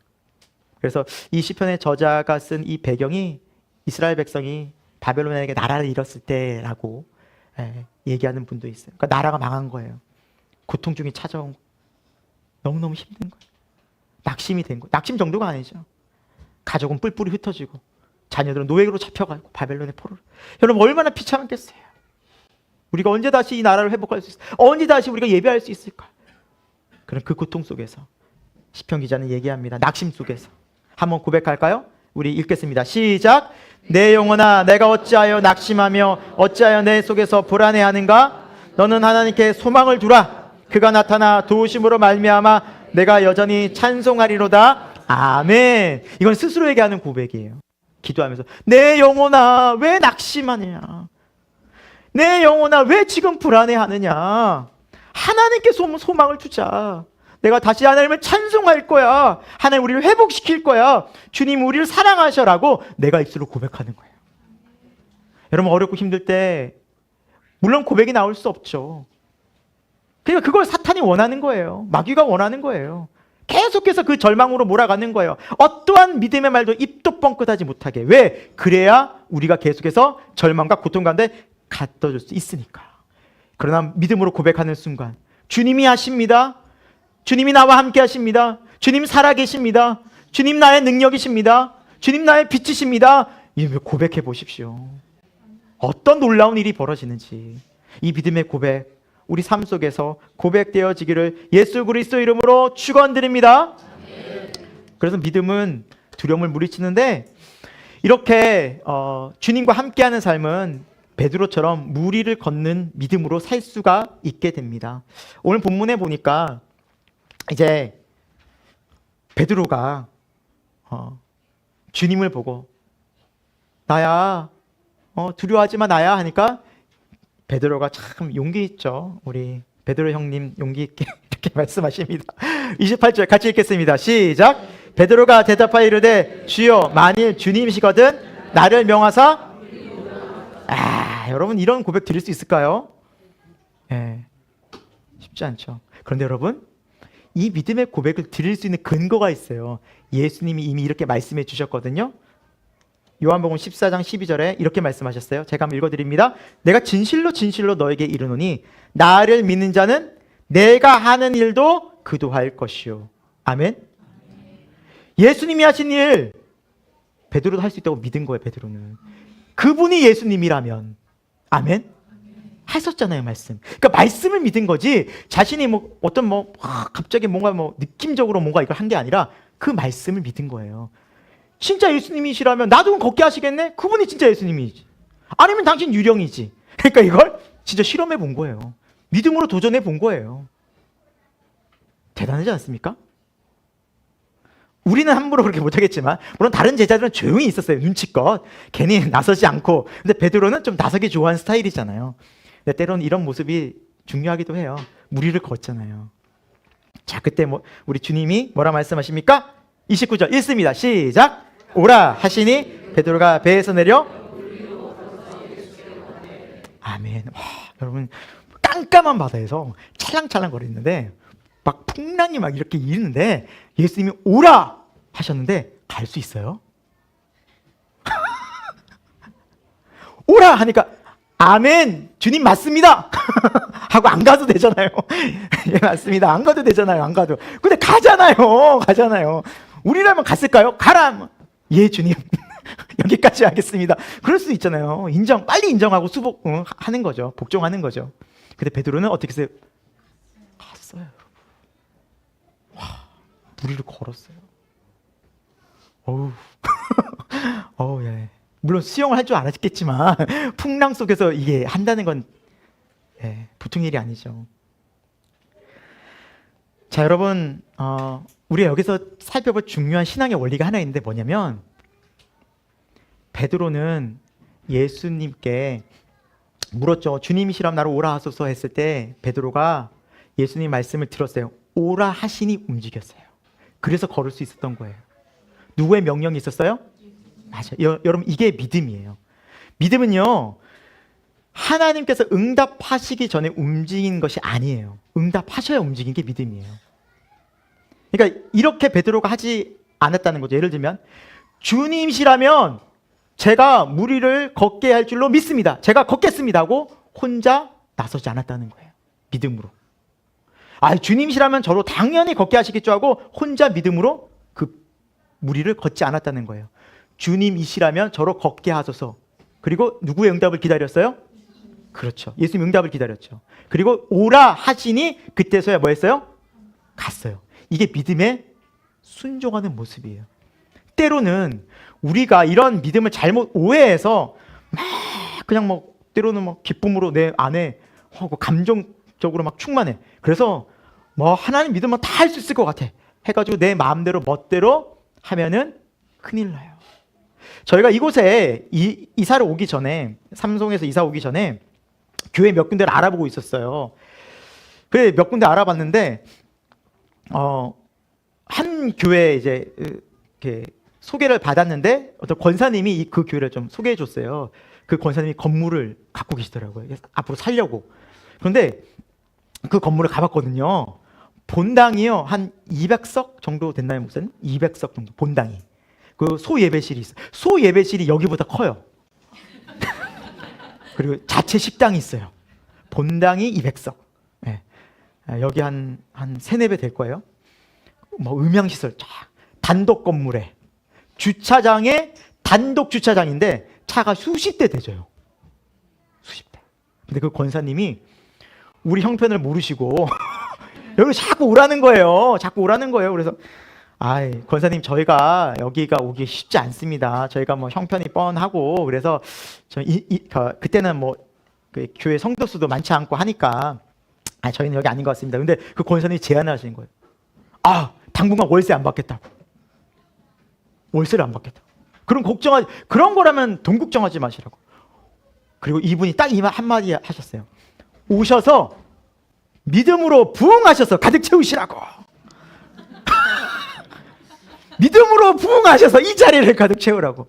Speaker 1: 그래서 이 시편의 저자가 쓴 이 배경이 이스라엘 백성이 바벨론에게 나라를 잃었을 때라고 얘기하는 분도 있어요. 그러니까 나라가 망한 거예요. 고통 중에 찾아온 거. 너무너무 힘든 거예요. 낙심이 된 거예요. 낙심 정도가 아니죠. 가족은 뿔뿔이 흩어지고 자녀들은 노예로 잡혀가고 바벨론의 포로로. 여러분 얼마나 비참했겠어요. 우리가 언제 다시 이 나라를 회복할 수 있을까? 언제 다시 우리가 예배할 수 있을까? 그런 그 고통 속에서 시편 기자는 얘기합니다. 낙심 속에서. 한번 고백할까요? 우리 읽겠습니다. 시작. 내 영혼아 내가 어찌하여 낙심하며 어찌하여 내 속에서 불안해하는가? 너는 하나님께 소망을 두라. 그가 나타나 도우심으로 말미암아 내가 여전히 찬송하리로다. 아멘. 이건 스스로에게 하는 고백이에요. 기도하면서 내 영혼아 왜 낙심하느냐? 내 영혼아 왜 지금 불안해하느냐? 하나님께 소망을 두자. 내가 다시 하나님을 찬송할 거야. 하나님 우리를 회복시킬 거야. 주님 우리를 사랑하셔라고 내가 입술로 고백하는 거예요. 여러분 어렵고 힘들 때 물론 고백이 나올 수 없죠. 그러니까 그걸 사탄이 원하는 거예요. 마귀가 원하는 거예요. 계속해서 그 절망으로 몰아가는 거예요. 어떠한 믿음의 말도 입도 뻥끗하지 못하게. 왜? 그래야 우리가 계속해서 절망과 고통 가운데 가둬줄 수 있으니까. 그러나 믿음으로 고백하는 순간 주님이 하십니다. 주님이 나와 함께 하십니다. 주님 살아계십니다. 주님 나의 능력이십니다. 주님 나의 빛이십니다. 이걸 고백해 보십시오. 어떤 놀라운 일이 벌어지는지. 이 믿음의 고백 우리 삶 속에서 고백되어지기를 예수 그리스도 이름으로 축원드립니다. 그래서 믿음은 두려움을 물리치는데 이렇게 주님과 함께하는 삶은 베드로처럼 무리를 걷는 믿음으로 살 수가 있게 됩니다. 오늘 본문에 보니까 이제 베드로가 주님을 보고 나야 두려워하지 마 나야 하니까 베드로가 참 용기 있죠. 우리 베드로 형님 용기 있게 이렇게 말씀하십니다. 28절 같이 읽겠습니다. 시작. 베드로가 대답하여 이르되 주여 만일 주님이시거든 나를 명하사. 여러분 이런 고백 드릴 수 있을까요? 쉽지 않죠. 그런데 여러분 이 믿음의 고백을 드릴 수 있는 근거가 있어요. 예수님이 이미 이렇게 말씀해 주셨거든요. 요한복음 14장 12절에 이렇게 말씀하셨어요. 제가 한번 읽어드립니다. 내가 진실로 진실로 너에게 이르노니 나를 믿는 자는 내가 하는 일도 그도 할 것이요. 아멘. 예수님이 하신 일 베드로도 할 수 있다고 믿은 거예요. 베드로는 그분이 예수님이라면 아멘 했었잖아요. 말씀. 그러니까 말씀을 믿은 거지 자신이 뭐 어떤 뭐 갑자기 뭔가 뭐 느낌적으로 뭔가 이걸 한 게 아니라 그 말씀을 믿은 거예요. 진짜 예수님이시라면 나도 걷게 하시겠네? 그분이 진짜 예수님이지. 아니면 당신 유령이지. 그러니까 이걸 진짜 실험해 본 거예요. 믿음으로 도전해 본 거예요. 대단하지 않습니까? 우리는 함부로 그렇게 못하겠지만 물론 다른 제자들은 조용히 있었어요. 눈치껏 괜히 나서지 않고. 근데 베드로는 좀 나서기 좋아하는 스타일이잖아요. 근데 때로는 이런 모습이 중요하기도 해요. 무리를 걷잖아요. 자, 그때 우리 주님이 뭐라 말씀하십니까? 29절 읽습니다. 시작. 오라 하시니 베드로가 배에서 내려 아멘. 와, 여러분 깜깜한 바다에서 찰랑찰랑 거리는데 막 풍랑이 막 이렇게 일는데 예수님이 오라 하셨는데 갈 수 있어요? 오라 하니까 아멘 주님 맞습니다 하고 안 가도 되잖아요. 예 맞습니다. 안 가도 되잖아요. 안 가도. 근데 가잖아요. 우리라면 갔을까요? 가라. 예 주님 여기까지 하겠습니다. 그럴 수 있잖아요. 빨리 인정하고 수복하는 거죠. 복종하는 거죠. 근데 베드로는 어떻게 했어요? 갔어요. 와, 무리를 걸었어요. 어우, 예. 물론 수영을 할 줄 알았겠지만 풍랑 속에서 이게 한다는 건 보통 일이 아니죠. 자, 여러분, 우리가 여기서 살펴볼 중요한 신앙의 원리가 하나 있는데 뭐냐면 베드로는 예수님께 물었죠. 주님이시라면 나로 오라 하소서 했을 때 베드로가 예수님 말씀을 들었어요. 오라 하시니 움직였어요. 그래서 걸을 수 있었던 거예요. 누구의 명령이 있었어요? 맞아요. 여러분 이게 믿음이에요. 믿음은요 하나님께서 응답하시기 전에 움직인 것이 아니에요. 응답하셔야 움직인 게 믿음이에요. 그러니까 이렇게 베드로가 하지 않았다는 거죠. 예를 들면 주님이시라면 제가 무리를 걷게 할 줄로 믿습니다. 제가 걷겠습니다 하고 혼자 나서지 않았다는 거예요. 믿음으로. 주님이시라면 저로 당연히 걷게 하시겠죠 하고 혼자 믿음으로 그 무리를 걷지 않았다는 거예요. 주님이시라면 저로 걷게 하소서. 그리고 누구의 응답을 기다렸어요? 그렇죠. 예수님 응답을 기다렸죠. 그리고 오라 하시니 그때서야 뭐 했어요? 갔어요. 이게 믿음의 순종하는 모습이에요. 때로는 우리가 이런 믿음을 잘못 오해해서 그냥 때로는 기쁨으로 내 안에 감정적으로 충만해. 그래서 하나님 믿으면 다 할 수 있을 것 같아 해가지고 내 마음대로 멋대로 하면은 큰일 나요. 저희가 이곳에 이사를 오기 전에 삼송에서 이사 오기 전에 교회 몇 군데를 알아보고 있었어요. 그래 몇 군데 알아봤는데 한 교회 이제 이렇게 소개를 받았는데 어떤 권사님이 그 교회를 좀 소개해 줬어요. 그 권사님이 건물을 갖고 계시더라고요. 앞으로 살려고. 그런데 그 건물을 가봤거든요. 본당이요 한 200석 정도 됐나요, 목사님? 200석 정도 본당이. 그 소예배실이 있어요. 소예배실이 여기보다 커요. 그리고 자체 식당이 있어요. 본당이 200석. 네. 여기 한 3-4배 될 거예요. 음향시설 쫙. 단독 건물에 주차장에 단독 주차장인데 차가 수십 대 대져요. 수십 대. 근데 그 권사님이 우리 형편을 모르시고 여기 자꾸 오라는 거예요. 그래서 권사님 저희가 여기가 오기 쉽지 않습니다. 저희가 형편이 뻔하고 그래서 그때는 그 교회 성도 수도 많지 않고 하니까 저희는 여기 아닌 것 같습니다. 근데 그 권사님이 제안을 하시는 거예요. 당분간 월세 안 받겠다고. 월세를 안 받겠다고. 그런 거라면 돈 걱정하지 마시라고. 그리고 이분이 딱 이 한마디 하셨어요. 오셔서 믿음으로 부응하셔서 가득 채우시라고. 믿음으로 부응하셔서 이 자리를 가득 채우라고.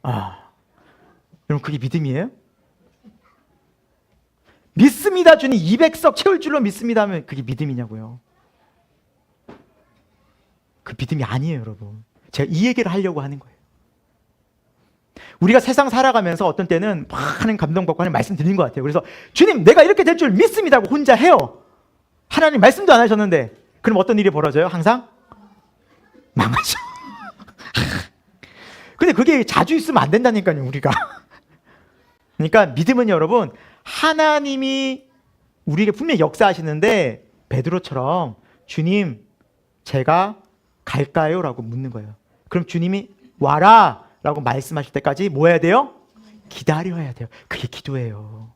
Speaker 1: 여러분 그게 믿음이에요? 믿습니다 주님 200석 채울 줄로 믿습니다 하면 그게 믿음이냐고요. 그 믿음이 아니에요 여러분. 제가 이 얘기를 하려고 하는 거예요. 우리가 세상 살아가면서 어떤 때는 막 하는 감동받고 하는 말씀 드리는 것 같아요. 그래서 주님 내가 이렇게 될 줄 믿습니다 하고 혼자 해요. 하나님 말씀도 안 하셨는데 그럼 어떤 일이 벌어져요? 항상 망하죠. 근데 그게 자주 있으면 안 된다니까요, 우리가. 그러니까 믿음은 여러분, 하나님이 우리에게 분명히 역사하시는데 베드로처럼 주님, 제가 갈까요? 라고 묻는 거예요. 그럼 주님이 와라! 라고 말씀하실 때까지 뭐 해야 돼요? 기다려야 돼요. 그게 기도예요.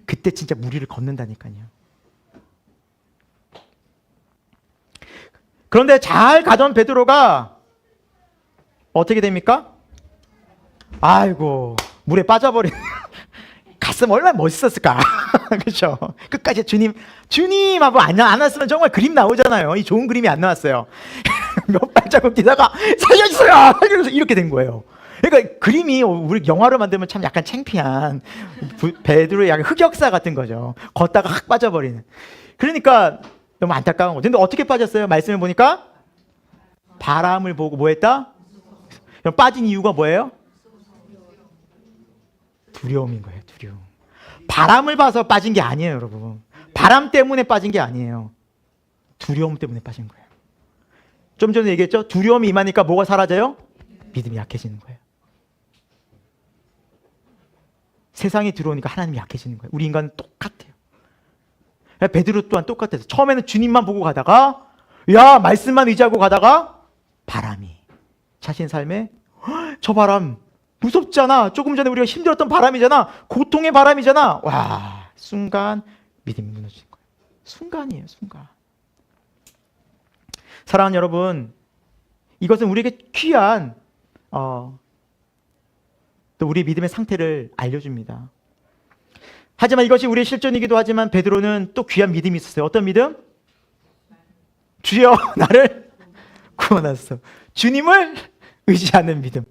Speaker 1: 그때 진짜 무리를 걷는다니까요. 그런데 잘 가던 베드로가 어떻게 됩니까? 아이고, 물에 빠져버린. 갔으면 얼마나 멋있었을까. 그렇죠? 끝까지 주님하고 안 왔으면 정말 그림 나오잖아요. 이 좋은 그림이 안 나왔어요. 몇 발자국 뛰다가 살려주세요! 이렇게 된 거예요. 그러니까 그림이 우리 영화로 만들면 참 약간 창피한 베드로의 약간 흑역사 같은 거죠. 걷다가 확 빠져버리는. 그러니까 너무 안타까운 거죠. 근데 어떻게 빠졌어요? 말씀을 보니까 바람을 보고 뭐 했다? 빠진 이유가 뭐예요? 두려움인 거예요. 두려움. 바람을 봐서 빠진 게 아니에요, 여러분. 바람 때문에 빠진 게 아니에요. 두려움 때문에 빠진 거예요. 좀 전에 얘기했죠? 두려움이 임하니까 뭐가 사라져요? 믿음이 약해지는 거예요. 세상이 들어오니까 하나님이 약해지는 거예요. 우리 인간은 똑같아요. 베드로 또한 똑같아요. 처음에는 주님만 보고 가다가 말씀만 의지하고 가다가 바람이 자신 삶에 저 바람 무섭잖아. 조금 전에 우리가 힘들었던 바람이잖아. 고통의 바람이잖아. 와, 순간 믿음이 무너지는 거예요. 순간이에요, 순간. 사랑하는 여러분, 이것은 우리에게 귀한 또 우리 믿음의 상태를 알려줍니다. 하지만 이것이 우리의 실존이기도 하지만 베드로는 또 귀한 믿음이 있었어요. 어떤 믿음? 주여 나를 구원하소서. 주님을 의지하는 믿음.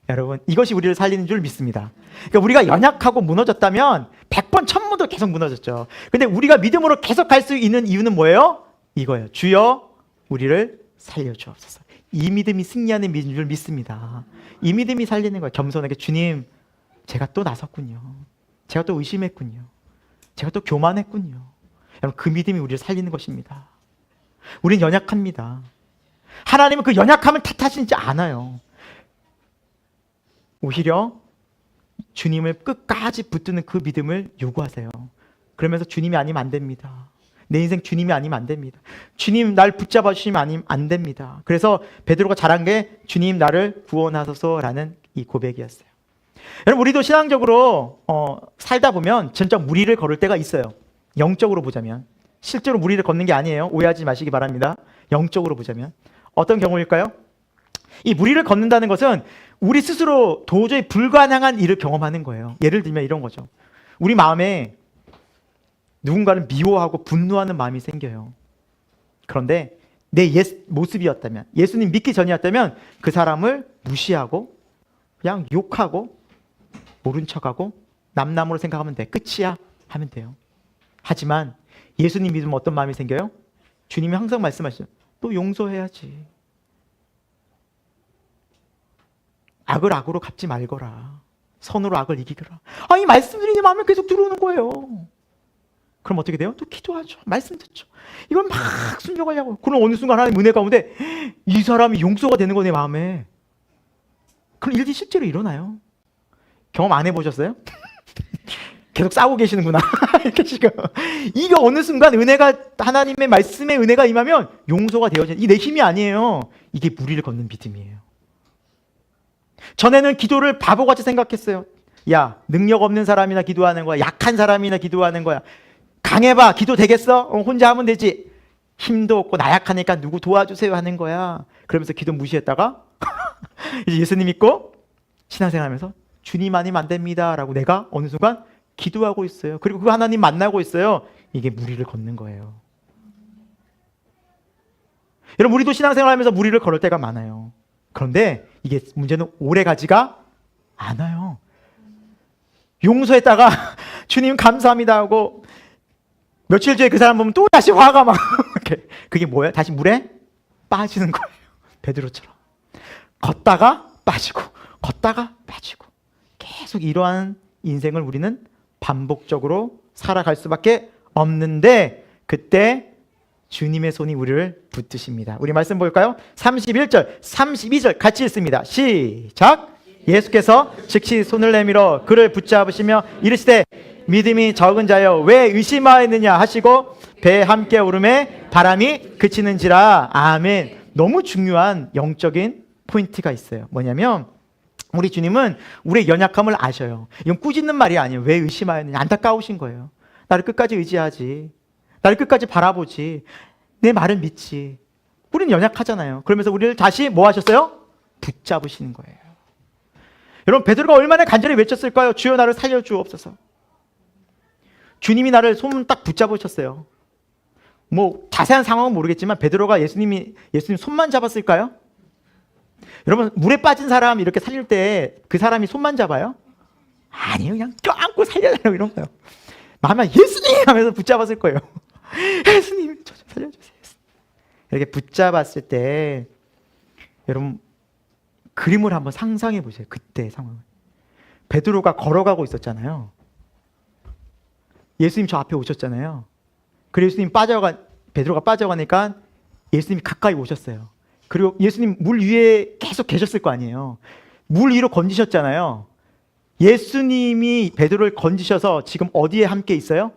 Speaker 1: 여러분, 이것이 우리를 살리는 줄 믿습니다. 그러니까 우리가 연약하고 무너졌다면 100번 1000번도 계속 무너졌죠. 근데 우리가 믿음으로 계속 갈 수 있는 이유는 뭐예요? 이거예요. 주여 우리를 살려주옵소서. 이 믿음이 승리하는 믿음인 줄 믿습니다. 이 믿음이 살리는 거예요. 겸손하게 주님, 제가 또 나섰군요. 제가 또 의심했군요. 제가 또 교만했군요. 여러분, 그 믿음이 우리를 살리는 것입니다. 우린 연약합니다. 하나님은 그 연약함을 탓하시지 않아요. 오히려 주님을 끝까지 붙드는 그 믿음을 요구하세요. 그러면서 주님이 아니면 안 됩니다. 내 인생 주님이 아니면 안 됩니다. 주님 날 붙잡아 주시면 안 됩니다. 그래서 베드로가 잘한 게 주님 나를 구원하소서라는 이 고백이었어요. 여러분, 우리도 신앙적으로 살다 보면 진짜 무리를 걸을 때가 있어요. 영적으로 보자면. 실제로 무리를 걷는 게 아니에요. 오해하지 마시기 바랍니다. 영적으로 보자면. 어떤 경우일까요? 이 무리를 걷는다는 것은 우리 스스로 도저히 불가능한 일을 경험하는 거예요. 예를 들면 이런 거죠. 우리 마음에 누군가를 미워하고 분노하는 마음이 생겨요. 그런데 내 모습이었다면, 예수님 믿기 전이었다면 그 사람을 무시하고 그냥 욕하고 모른 척하고 남남으로 생각하면 돼. 끝이야 하면 돼요. 하지만 예수님 믿으면 어떤 마음이 생겨요? 주님이 항상 말씀하시죠. 또 용서해야지. 악을 악으로 갚지 말거라. 선으로 악을 이기거라. 이 말씀들이 내 마음에 계속 들어오는 거예요. 그럼 어떻게 돼요? 또 기도하죠. 말씀 듣죠. 이걸 막 순종하려고. 그럼 어느 순간 하나님 은혜 가운데 이 사람이 용서가 되는 거 내 마음에. 그런 일들이 실제로 일어나요. 경험 안 해보셨어요? 계속 싸우고 계시는구나. 이렇게 지금. 이게 어느 순간 은혜가, 하나님의 말씀의 은혜가 임하면 용서가 되어지는, 이 내 힘이 아니에요. 이게 무리를 걷는 믿음이에요. 전에는 기도를 바보같이 생각했어요. 야, 능력 없는 사람이나 기도하는 거야. 약한 사람이나 기도하는 거야. 강해봐. 기도 되겠어? 혼자 하면 되지. 힘도 없고 나약하니까 누구 도와주세요 하는 거야. 그러면서 기도 무시했다가 이제 예수님 믿고 신앙생활하면서 주님 아니면 안 됩니다 라고 내가 어느 순간 기도하고 있어요. 그리고 그 하나님 만나고 있어요. 이게 무리를 걷는 거예요. 여러분, 우리도 신앙생활하면서 무리를 걸을 때가 많아요. 그런데 이게 문제는 오래가지가 않아요. 용서했다가 주님 감사합니다 하고 며칠 뒤에 그 사람 보면 또 다시 화가 막 그게 뭐예요? 다시 물에 빠지는 거예요. 베드로처럼 걷다가 빠지고 걷다가 빠지고 계속 이러한 인생을 우리는 반복적으로 살아갈 수밖에 없는데, 그때 주님의 손이 우리를 붙드십니다. 우리 말씀 볼까요? 31절, 32절 같이 읽습니다. 시작! 예수께서 즉시 손을 내밀어 그를 붙잡으시며 이르시되 믿음이 적은 자여 왜 의심하였느냐 하시고 배에 함께 오름에 바람이 그치는지라. 아멘. 너무 중요한 영적인 포인트가 있어요. 뭐냐면 우리 주님은 우리의 연약함을 아셔요. 이건 꾸짖는 말이 아니에요. 왜 의심하였느냐. 안타까우신 거예요. 나를 끝까지 의지하지. 나를 끝까지 바라보지. 내 말을 믿지. 우리는 연약하잖아요. 그러면서 우리를 다시 뭐 하셨어요? 붙잡으시는 거예요. 여러분 베드로가 얼마나 간절히 외쳤을까요? 주여 나를 살려주옵소서. 주님이 나를 손 딱 붙잡으셨어요. 뭐 자세한 상황은 모르겠지만 베드로가 예수님 손만 잡았을까요? 여러분 물에 빠진 사람 이렇게 살릴 때 그 사람이 손만 잡아요? 아니요, 그냥 껴안고 살려달라고 이런 거예요. 아마 예수님 하면서 붙잡았을 거예요. 예수님 저 좀 살려주세요. 이렇게 붙잡았을 때 여러분 그림을 한번 상상해 보세요. 그때 상황. 베드로가 걸어가고 있었잖아요. 예수님 저 앞에 오셨잖아요. 그리고 예수님 베드로가 빠져가니까 예수님이 가까이 오셨어요. 그리고 예수님 물 위에 계속 계셨을 거 아니에요. 물 위로 건지셨잖아요. 예수님이 베드로를 건지셔서 지금 어디에 함께 있어요?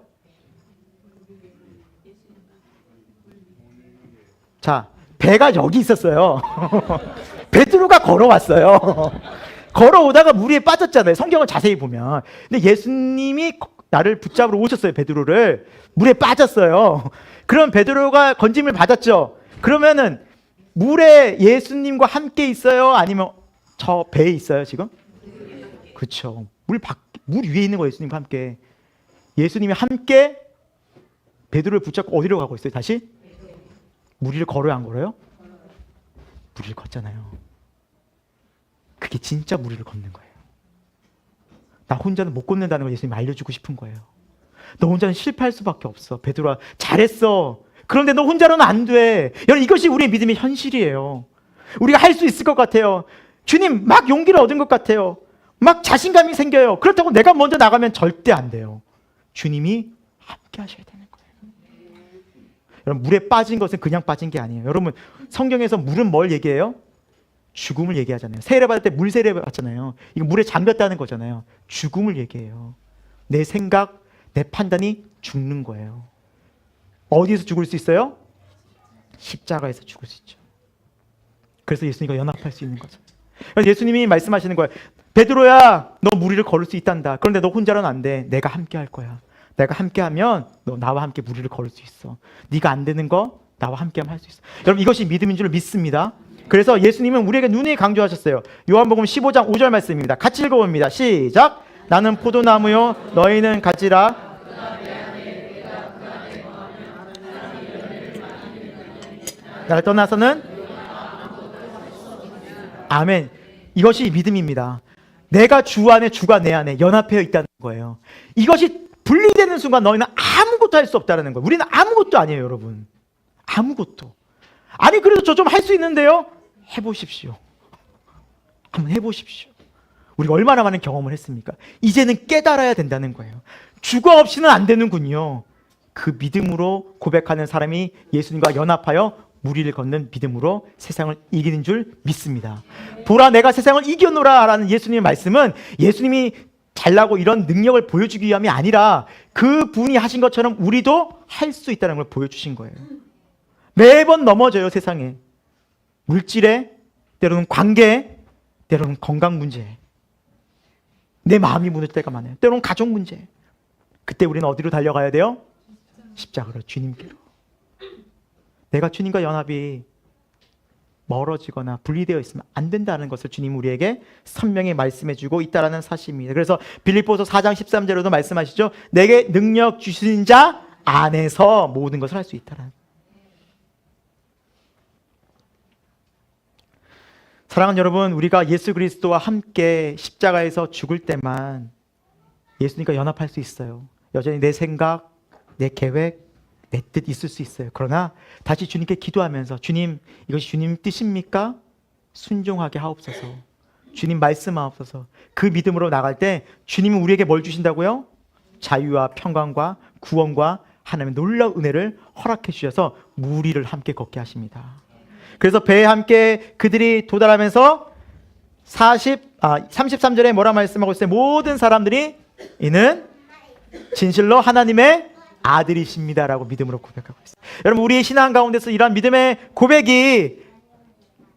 Speaker 1: 자, 배가 여기 있었어요. 베드로가 걸어왔어요. 걸어오다가 물 위에 빠졌잖아요. 성경을 자세히 보면. 근데 예수님이 나를 붙잡으러 오셨어요. 베드로를. 물에 빠졌어요. 그럼 베드로가 건짐을 받았죠. 그러면은 물에 예수님과 함께 있어요? 아니면 저 배에 있어요 지금? 그렇죠. 물 위에 있는 거예요. 예수님과 함께. 예수님이 함께 베드로를 붙잡고 어디로 가고 있어요? 다시? 물 위를 걸어요? 안 걸어요? 물 위를 걷잖아요. 그게 진짜 물 위를 걷는 거예요. 나 혼자는 못 걷는다는 걸 예수님이 알려주고 싶은 거예요. 너 혼자는 실패할 수밖에 없어. 베드로아 잘했어. 그런데 너 혼자로는 안 돼. 여러분 이것이 우리의 믿음의 현실이에요. 우리가 할 수 있을 것 같아요. 주님 막 용기를 얻은 것 같아요. 막 자신감이 생겨요. 그렇다고 내가 먼저 나가면 절대 안 돼요. 주님이 함께 하셔야 되는 거예요. 여러분 물에 빠진 것은 그냥 빠진 게 아니에요. 여러분 성경에서 물은 뭘 얘기해요? 죽음을 얘기하잖아요. 세례 받을 때 물 세례 받잖아요. 이거 물에 잠겼다는 거잖아요. 죽음을 얘기해요. 내 생각, 내 판단이 죽는 거예요. 어디에서 죽을 수 있어요? 십자가에서 죽을 수 있죠. 그래서 예수님과 연합할 수 있는 거죠. 그래서 예수님이 말씀하시는 거예요. 베드로야, 너 물 위를 걸을 수 있단다. 그런데 너 혼자로는 안 돼. 내가 함께 할 거야. 내가 함께 하면 너 나와 함께 물 위를 걸을 수 있어. 네가 안 되는 거 나와 함께 하면 할 수 있어. 여러분 이것이 믿음인 줄 믿습니다. 그래서 예수님은 우리에게 눈에 강조하셨어요. 요한복음 15장 5절 말씀입니다. 같이 읽어봅니다. 시작. 나는 포도나무요 너희는 가지라. 나를 떠나서는 아멘. 이것이 믿음입니다. 내가 주 안에 주가 내 안에 연합되어 있다는 거예요. 이것이 분리되는 순간 너희는 아무것도 할 수 없다는 거예요. 우리는 아무것도 아니에요, 여러분. 아무것도. 아니 그래도 저 좀 할 수 있는데요. 해보십시오. 한번 해보십시오. 우리가 얼마나 많은 경험을 했습니까? 이제는 깨달아야 된다는 거예요. 주가 없이는 안 되는군요. 그 믿음으로 고백하는 사람이 예수님과 연합하여 무리를 걷는 믿음으로 세상을 이기는 줄 믿습니다. 보라 내가 세상을 이겨노라 라는 예수님의 말씀은 예수님이 잘나고 이런 능력을 보여주기 위함이 아니라 그 분이 하신 것처럼 우리도 할 수 있다는 걸 보여주신 거예요. 매번 넘어져요. 세상에. 물질에, 때로는 관계에, 때로는 건강 문제에. 내 마음이 무너질 때가 많아요. 때로는 가족 문제. 그때 우리는 어디로 달려가야 돼요? 십자가로, 주님께로. 내가 주님과 연합이 멀어지거나 분리되어 있으면 안 된다는 것을 주님 우리에게 선명히 말씀해주고 있다는 사실입니다. 그래서 빌립보서 4장 13절에도 말씀하시죠. 내게 능력 주신 자 안에서 모든 것을 할 수 있다는. 사랑하는 여러분, 우리가 예수 그리스도와 함께 십자가에서 죽을 때만 예수님과 연합할 수 있어요. 여전히 내 생각, 내 계획, 내 뜻 있을 수 있어요. 그러나 다시 주님께 기도하면서 주님, 이것이 주님 뜻입니까? 순종하게 하옵소서. 주님 말씀하옵소서. 그 믿음으로 나갈 때 주님은 우리에게 뭘 주신다고요? 자유와 평강과 구원과 하나님의 놀라운 은혜를 허락해 주셔서 무리를 함께 걷게 하십니다. 그래서 배에 함께 그들이 도달하면서 33절에 뭐라 말씀하고 있어요? 모든 사람들이 이는 진실로 하나님의 아들이십니다라고 믿음으로 고백하고 있어요. 여러분, 우리의 신앙 가운데서 이러한 믿음의 고백이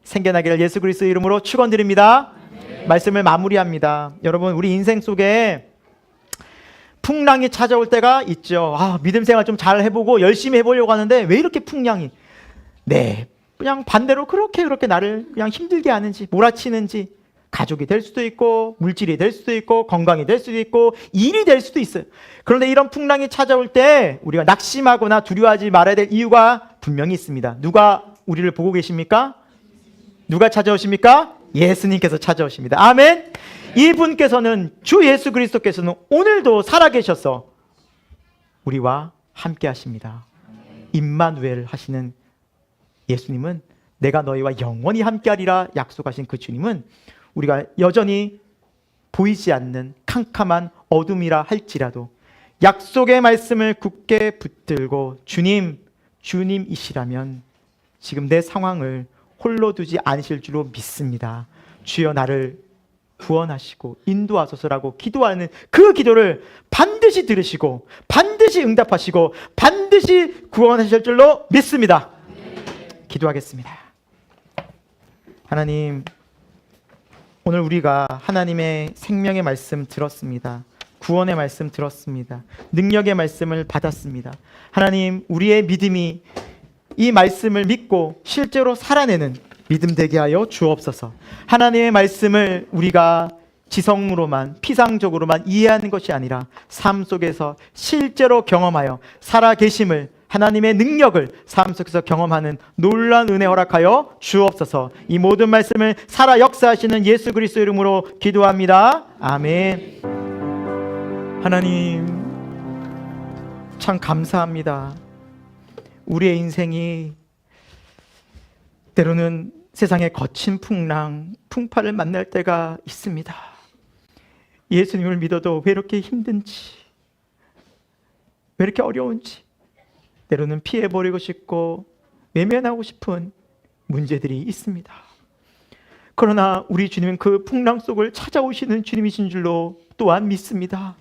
Speaker 1: 생겨나기를 예수 그리스도의 이름으로 축원드립니다. 말씀을 마무리합니다. 여러분, 우리 인생 속에 풍랑이 찾아올 때가 있죠. 믿음 생활 좀 잘 해보고 열심히 해보려고 하는데 왜 이렇게 풍랑이 그냥 반대로 그렇게 나를 그냥 힘들게 하는지, 몰아치는지, 가족이 될 수도 있고 물질이 될 수도 있고 건강이 될 수도 있고 일이 될 수도 있어요. 그런데 이런 풍랑이 찾아올 때 우리가 낙심하거나 두려워하지 말아야 될 이유가 분명히 있습니다. 누가 우리를 보고 계십니까? 누가 찾아오십니까? 예수님께서 찾아오십니다. 아멘. 이분께서는, 주 예수 그리스도께서는 오늘도 살아계셔서 우리와 함께 하십니다. 임마누엘 하시는 예수님은, 내가 너희와 영원히 함께하리라 약속하신 그 주님은, 우리가 여전히 보이지 않는 캄캄한 어둠이라 할지라도 약속의 말씀을 굳게 붙들고 주님이시라면 지금 내 상황을 홀로 두지 않으실 줄로 믿습니다. 주여 나를 구원하시고 인도하소서라고 기도하는 그 기도를 반드시 들으시고 반드시 응답하시고 반드시 구원하실 줄로 믿습니다. 기도하겠습니다. 하나님, 오늘 우리가 하나님의 생명의 말씀 들었습니다. 구원의 말씀 들었습니다. 능력의 말씀을 받았습니다. 하나님, 우리의 믿음이 이 말씀을 믿고 실제로 살아내는 믿음 되게 하여 주옵소서. 하나님의 말씀을 우리가 지성으로만, 피상적으로만 이해하는 것이 아니라 삶 속에서 실제로 경험하여 살아계심을, 하나님의 능력을 삶 속에서 경험하는 놀라운 은혜 허락하여 주옵소서. 이 모든 말씀을 살아 역사하시는 예수 그리스도 이름으로 기도합니다. 아멘. 하나님, 참 감사합니다. 우리의 인생이 때로는 세상의 거친 풍랑, 풍파를 만날 때가 있습니다. 예수님을 믿어도 왜 이렇게 힘든지, 왜 이렇게 어려운지, 때로는 피해버리고 싶고 외면하고 싶은 문제들이 있습니다. 그러나 우리 주님은 그 풍랑 속을 찾아오시는 주님이신 줄로 또한 믿습니다.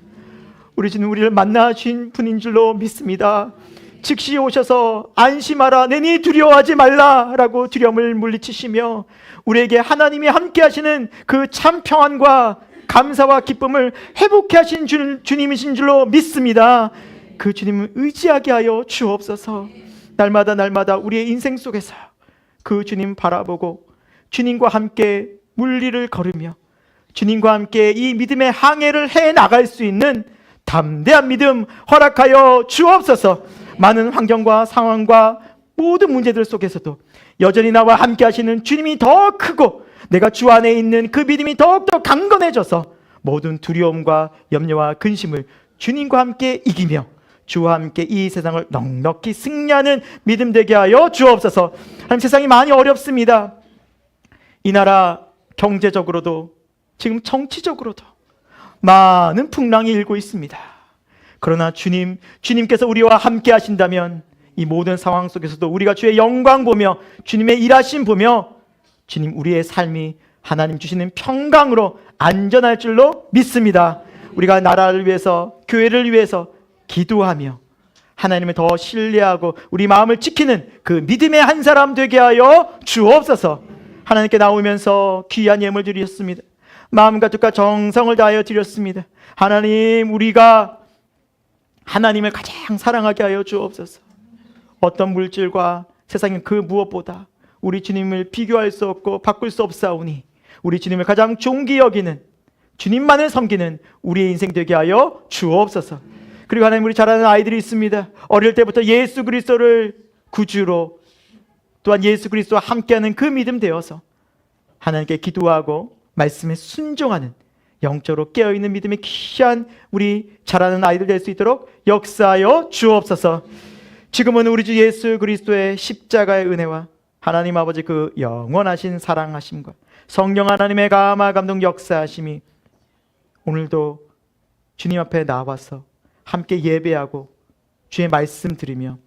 Speaker 1: 우리 주님 우리를 만나 주신 분인 줄로 믿습니다. 즉시 오셔서 안심하라, 내니 두려워하지 말라라고 두려움을 물리치시며 우리에게 하나님이 함께 하시는 그 참 평안과 감사와 기쁨을 회복해 하신 주님이신 줄로 믿습니다. 그 주님을 의지하게 하여 주옵소서. 날마다 우리의 인생 속에서 그 주님 바라보고 주님과 함께 물리를 걸으며 주님과 함께 이 믿음의 항해를 해 나갈 수 있는 담대한 믿음 허락하여 주옵소서. 많은 환경과 상황과 모든 문제들 속에서도 여전히 나와 함께 하시는 주님이 더 크고 내가 주 안에 있는 그 믿음이 더욱더 강건해져서 모든 두려움과 염려와 근심을 주님과 함께 이기며 주와 함께 이 세상을 넉넉히 승리하는 믿음 되게 하여 주옵소서. 하나님, 세상이 많이 어렵습니다. 이 나라 경제적으로도 지금 정치적으로도 많은 풍랑이 일고 있습니다. 그러나 주님께서 우리와 함께 하신다면 이 모든 상황 속에서도 우리가 주의 영광 보며 주님의 일하심 보며 주님 우리의 삶이 하나님 주시는 평강으로 안전할 줄로 믿습니다. 우리가 나라를 위해서, 교회를 위해서 기도하며 하나님을 더 신뢰하고 우리 마음을 지키는 그 믿음의 한 사람 되게 하여 주옵소서. 하나님께 나오면서 귀한 예물 드렸습니다. 마음과 뜻과 정성을 다하여 드렸습니다. 하나님, 우리가 하나님을 가장 사랑하게 하여 주옵소서. 어떤 물질과 세상의 그 무엇보다 우리 주님을 비교할 수 없고 바꿀 수 없사오니 우리 주님을 가장 존귀 여기는, 주님만을 섬기는 우리의 인생 되게 하여 주옵소서. 그리고 하나님, 우리 잘 아는 아이들이 있습니다. 어릴 때부터 예수 그리스도를 구주로, 또한 예수 그리스도와 함께하는 그 믿음 되어서 하나님께 기도하고 말씀에 순종하는 영적으로 깨어있는 믿음의 귀한 우리 잘 아는 아이들 될 수 있도록 역사하여 주옵소서. 지금은 우리 주 예수 그리스도의 십자가의 은혜와 하나님 아버지 그 영원하신 사랑하심과 성령 하나님의 감화 감동 역사하심이 오늘도 주님 앞에 나와서 함께 예배하고 주의 말씀 들으며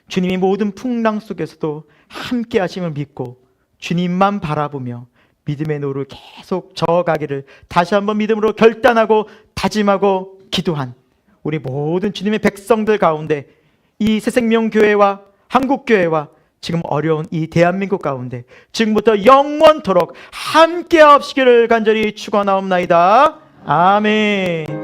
Speaker 1: 주님이 모든 풍랑 속에서도 함께 하심을 믿고 주님만 바라보며 믿음의 노를 계속 저어가기를 다시 한번 믿음으로 결단하고 다짐하고 기도한 우리 모든 주님의 백성들 가운데 이 새생명교회와 한국교회와 지금 어려운 이 대한민국 가운데 지금부터 영원토록 함께 하시기를 간절히 축원하옵나이다. 아멘.